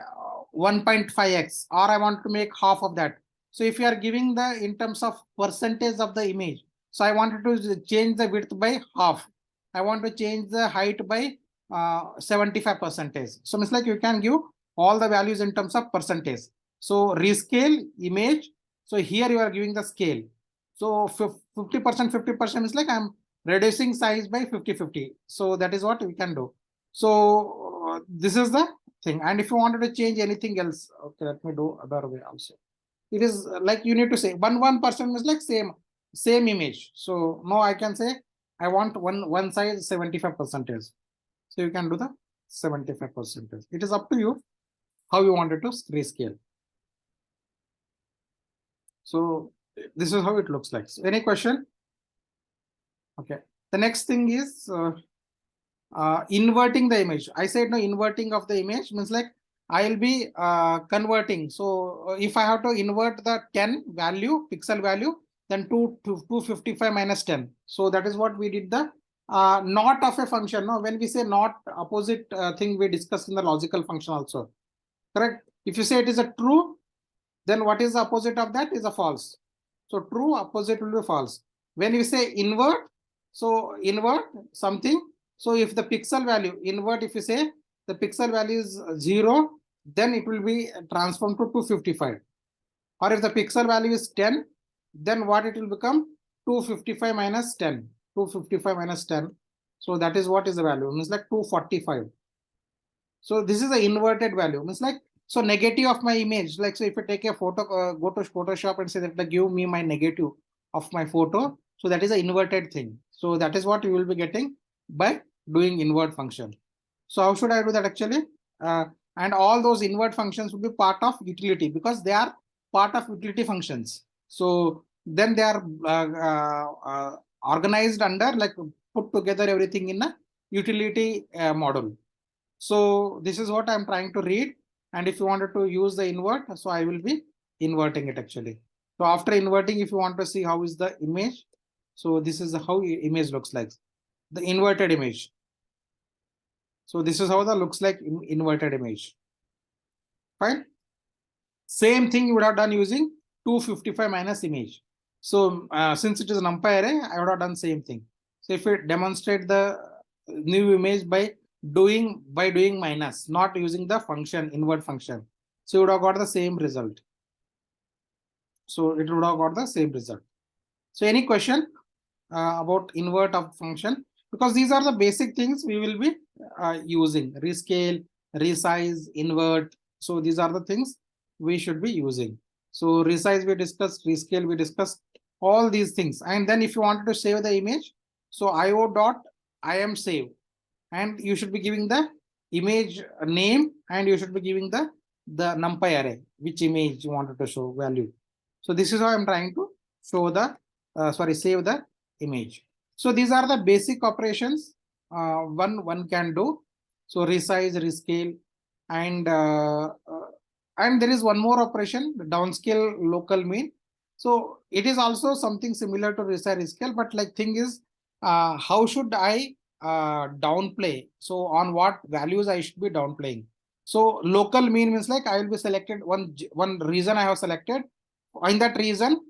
1.5x or I want to make half of that. So if you are giving the in terms of percentage of the image, so I wanted to change the width by half. I want to change the height by 75%. So it's like you can give all the values in terms of percentage. So rescale image. So here you are giving the scale. So 50%, 50% is like I'm reducing size by 50-50. So that is what we can do. So this is the thing. And if you wanted to change anything else, okay, let me do other way also. It is like you need to say 1% is like same image. So now I can say I want one size 75%. So you can do the 75%. It is up to you how you wanted to rescale. So this is how it looks like. So any question? Okay. The next thing is inverting the image. I said no, inverting of the image means like I'll be converting. So if I have to invert the 10 value, pixel value, then 255 minus 10. So that is what we did the not of a function. No, when we say not opposite thing we discussed in the logical function also. Correct. If you say it is a true, then what is the opposite of that is a false. So true opposite will be false. When you say invert, so invert something. So if the pixel value invert, if you say the pixel value is 0, then it will be transformed to 255. Or if the pixel value is 10, then what it will become 255 minus 10. 255 minus 10. So that is what is the value. It means like 245. So this is the inverted value. It means like, so negative of my image. Like, so if you take a photo, go to Photoshop and say that give me my negative of my photo. So that is an inverted thing. So that is what you will be getting by doing invert function. So how should I do that actually? And all those invert functions will be part of utility because they are part of utility functions. So then they are organized under, like put together everything in a utility model. So this is what I'm trying to read. And if you wanted to use the invert, so I will be inverting it actually. So after inverting, if you want to see how is the image, so this is how image looks like, the inverted image. So this is how the looks like inverted image. Fine. Same thing you would have done using 255 minus image. So since it is an numpy array, I would have done same thing. So if we demonstrate the new image by doing minus, not using the function invert function, so you would have got the same result. So it would have got the same result. So any question about invert of function? Because these are the basic things we will be using: rescale, resize, invert. So these are the things we should be using. So resize we discussed, rescale we discussed, all these things. And then if you wanted to save the image, so io.im save, and you should be giving the image name, and you should be giving the numpy array, which image you wanted to show value. So this is how I'm trying to show the save the image. So these are the basic operations one can do. So resize, rescale, and there is one more operation, the downscale local mean. So it is also something similar to resize, rescale, but like thing is, how should I downplay? So on what values I should be downplaying? So local mean means like I will be selected one region I have selected. In that region,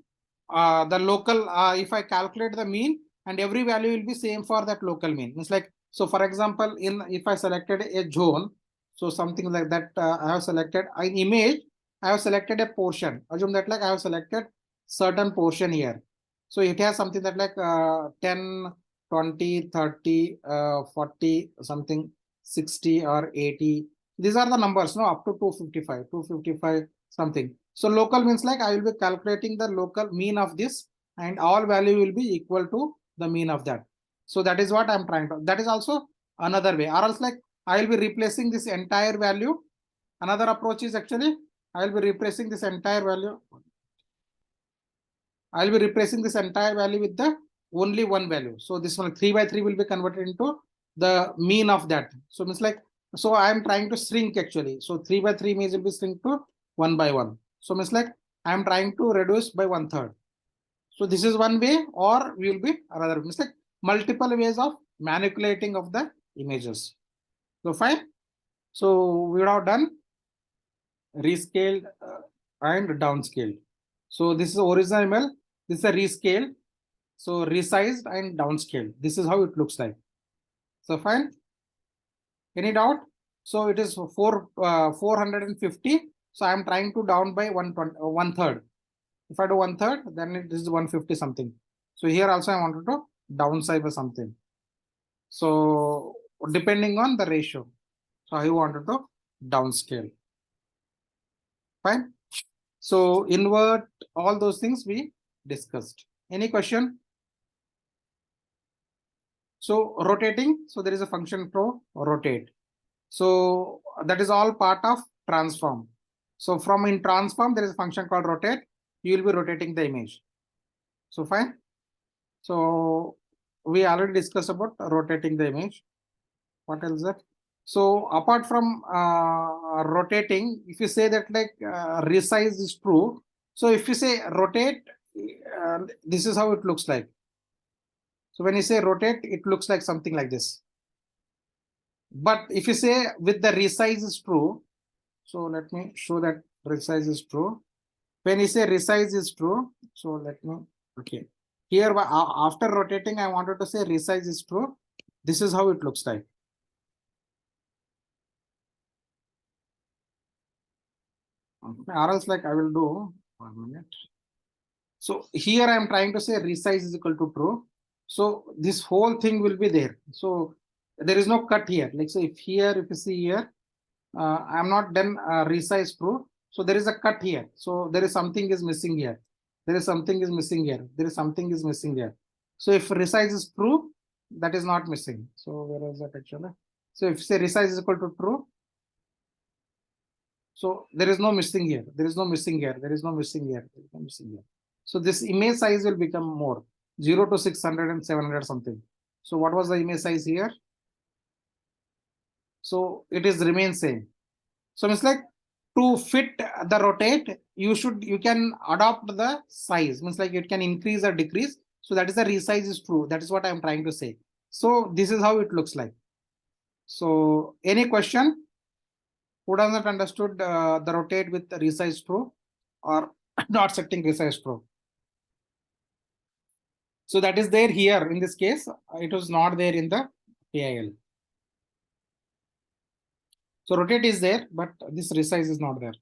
the local, if I calculate the mean, and every value will be same for that local mean. It's like, so for example, if I selected a zone, so something like that, I have selected an image, I have selected a portion. Assume that like I have selected certain portion here. So it has something that like 10, 20, 30, 40, something 60 or 80. These are the numbers, no, up to 255 something. So local means like I will be calculating the local mean of this, and all value will be equal to the mean of that. So that is what I'm trying to, that is also another way. Or else like I will be replacing this entire value. Another approach is actually I will be replacing this entire value. I will be replacing this entire value with the only one value. So this one 3 by 3 will be converted into the mean of that. So means like, so I am trying to shrink actually. So 3 by 3 means will be shrink to 1 by 1. So means like I am trying to reduce by 1/3. So this is one way, or we will be another, means like multiple ways of manipulating of the images. So fine. So we have done rescaled and downscaled. So this is original email. This is a rescale. So resized and downscaled. This is how it looks like. So fine. Any doubt? So it is 450. So I am trying to down by 1/3. If I do 1/3, then it is 150 something. So here also I wanted to downsize by something. So depending on the ratio. So I wanted to downscale. Fine. So invert, all those things we discussed. Any question? So rotating, so there is a function pro rotate. So that is all part of transform. So from in transform, there is a function called rotate. You will be rotating the image. So fine. So we already discussed about rotating the image. What else is that? So apart from rotating, if you say that like resize is true. So if you say rotate, this is how it looks like. So when you say rotate, it looks like something like this. But if you say with the resize is true, so let me show that resize is true. When you say resize is true, so let me, okay. Here after rotating, I wanted to say resize is true. This is how it looks like. Okay, or else like I will do 1 minute. So here I am trying to say resize is equal to true. So this whole thing will be there. So there is no cut here. Like, so if here, if you see here, I'm not done resize true. So there is a cut here. So there is something is missing here. There is something is missing here. There is something is missing here. So if resize is true, that is not missing. So where is that actually? So if say resize is equal to true, so there is no missing here. There is no missing here. There is no missing here. There is no missing here. So this image size will become more 0 to 600 and 700 something. So what was the image size here? So it is remain same. So it's like to fit the rotate, you can adopt the size, means like it can increase or decrease. So that is the resize is true. That is what I'm trying to say. So this is how it looks like. So any question? Who does not understood the rotate with the resize true or not setting resize true? So that is there here in this case. It was not there in the PIL. So rotate is there, but this resize is not there.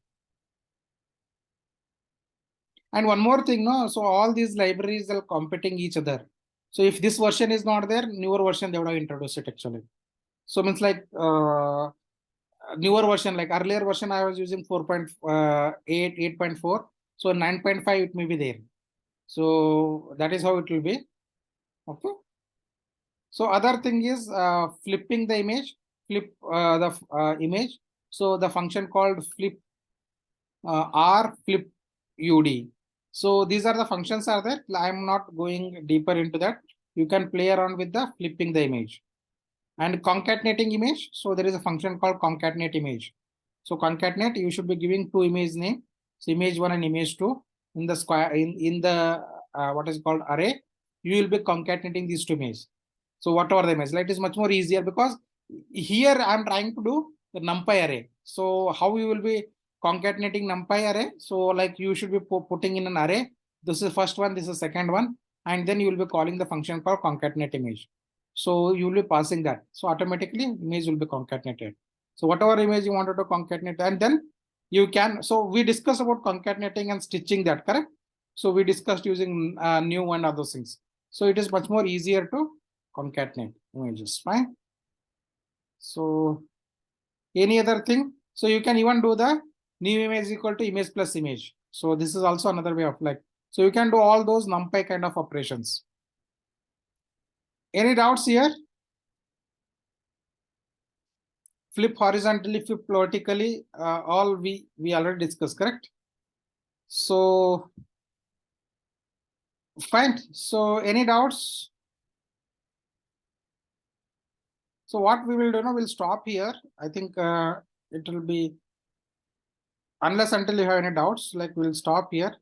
And one more thing, no, so all these libraries are competing each other. So if this version is not there, newer version they would have introduced it actually. So means like newer version, like earlier version I was using 4.8, 8.4. So 9.5 it may be there. So that is how it will be. Okay. So other thing is flipping the image, flip the image. So the function called flip or flip UD. So these are the functions are there. I'm not going deeper into that. You can play around with the flipping the image. And concatenating image. So there is a function called concatenate image. So concatenate, you should be giving two image name. So image one and image two in the square in the what is called array. You will be concatenating these two images. So whatever the image, like it is much more easier because here I'm trying to do the numpy array. So how you will be concatenating numpy array? So like you should be putting in an array. This is first one, this is second one, and then you will be calling the function called concatenate image. So you will be passing that. So automatically image will be concatenated. So whatever image you wanted to concatenate, and then you can. So we discussed about concatenating and stitching that, correct? So we discussed using new and other things. So it is much more easier to concatenate images, fine. So any other thing? So you can even do the new image equal to image plus image. So this is also another way of like, so you can do all those numpy kind of operations. Any doubts here? Flip horizontally, flip vertically, all we already discussed, correct? So fine. So any doubts? So what we will do now, we'll stop here. I think it will be, unless until you have any doubts, like we'll stop here.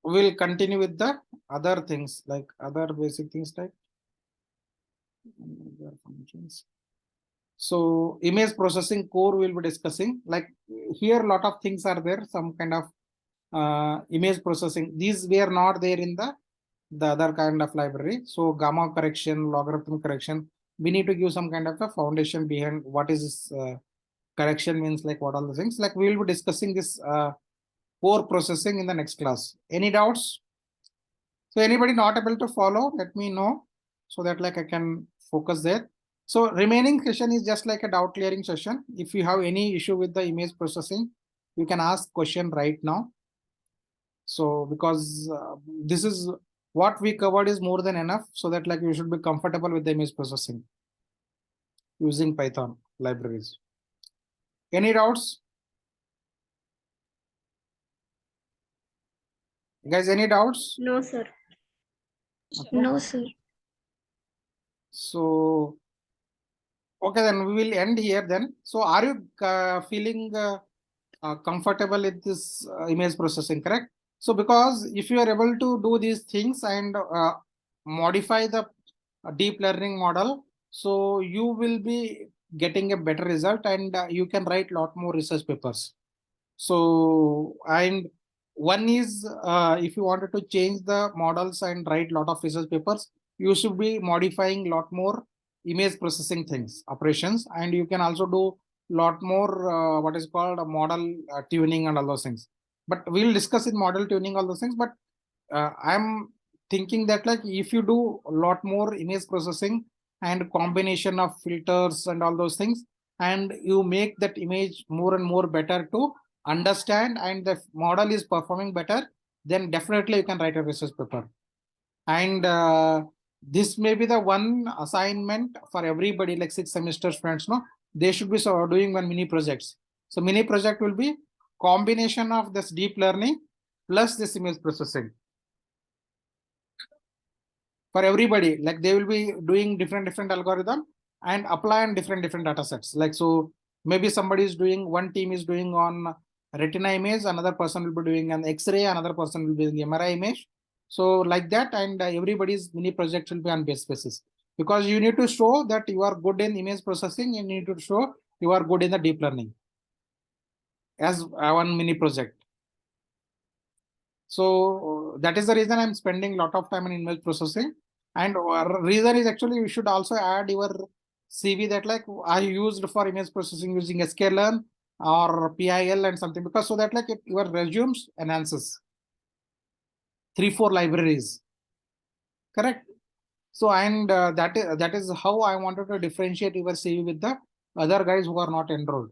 We'll continue with the other things, like other basic things like functions. So image processing core we'll be discussing. Like here, a lot of things are there, some kind of image processing. These were not there in the other kind of library. So gamma correction, logarithm correction, we need to give some kind of a foundation behind what is this correction means, like what all the things. Like we will be discussing this core processing in the next class. Any doubts? So anybody not able to follow, let me know so that like I can focus there. So remaining session is just like a doubt clearing session. If you have any issue with the image processing, you can ask question right now. So because this is what we covered is more than enough, so that like you should be comfortable with the image processing using Python libraries. Any doubts? Guys, any doubts? No, sir. Okay. No, sir. So, okay, then we will end here then. So are you feeling comfortable with this image processing, correct? So because if you are able to do these things and modify the deep learning model, so you will be getting a better result, and you can write a lot more research papers. So, and one is if you wanted to change the models and write a lot of research papers, you should be modifying a lot more image processing things, operations, and you can also do lot more what is called a model tuning and all those things. But we'll discuss in model tuning all those things. But I'm thinking that like if you do a lot more image processing and combination of filters and all those things, and you make that image more and more better to understand, and the model is performing better, then definitely you can write a research paper. And this may be the one assignment for everybody, like 6 semester students, no, they should be doing one mini projects. So mini project will be combination of this deep learning plus this image processing for everybody. Like they will be doing different algorithm and apply on different data sets. Like, so maybe somebody is doing, one team is doing on retina image, another person will be doing an X-ray, another person will be doing MRI image. So like that, and everybody's mini project will be on base basis, because you need to show that you are good in image processing, you need to show you are good in the deep learning as one mini project. So that is the reason I'm spending a lot of time in image processing. And reason is actually you should also add your CV that like I used for image processing using sklearn, or PIL and something, because so that like your resumes enhances 3-4 libraries, correct? So and that is how I wanted to differentiate your CV with the other guys who are not enrolled.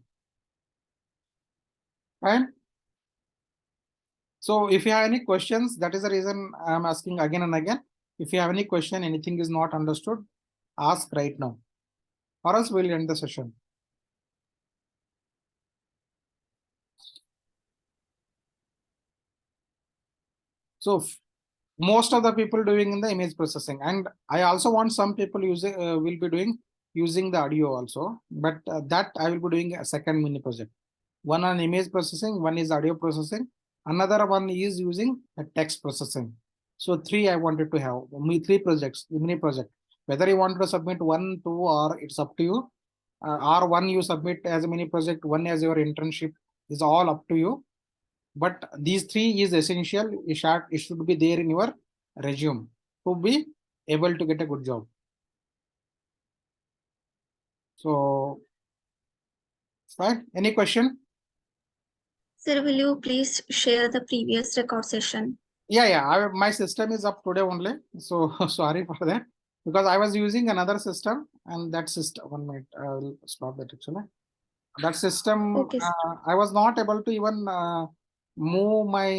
And so if you have any questions, that is the reason I'm asking again and again. If you have any question, anything is not understood, ask right now, or else we'll end the session. So most of the people doing in the image processing, and I also want some people using will be doing using the audio also, but that I will be doing a second mini project. One on image processing, one is audio processing, another one is using a text processing. So 3 I wanted to have, 3 projects, mini project. Whether you want to submit 1, 2, or it's up to you. Or one you submit as a mini project, one as your internship, is all up to you. But these 3 is essential. It should be there in your resume to be able to get a good job. So, fine. Any question? Sir, will you please share the previous record session? Yeah. My system is up today only. So sorry for that, because I was using another system, and that system, 1 minute, I'll stop that actually. That system, Okay, sir. I was not able to even move my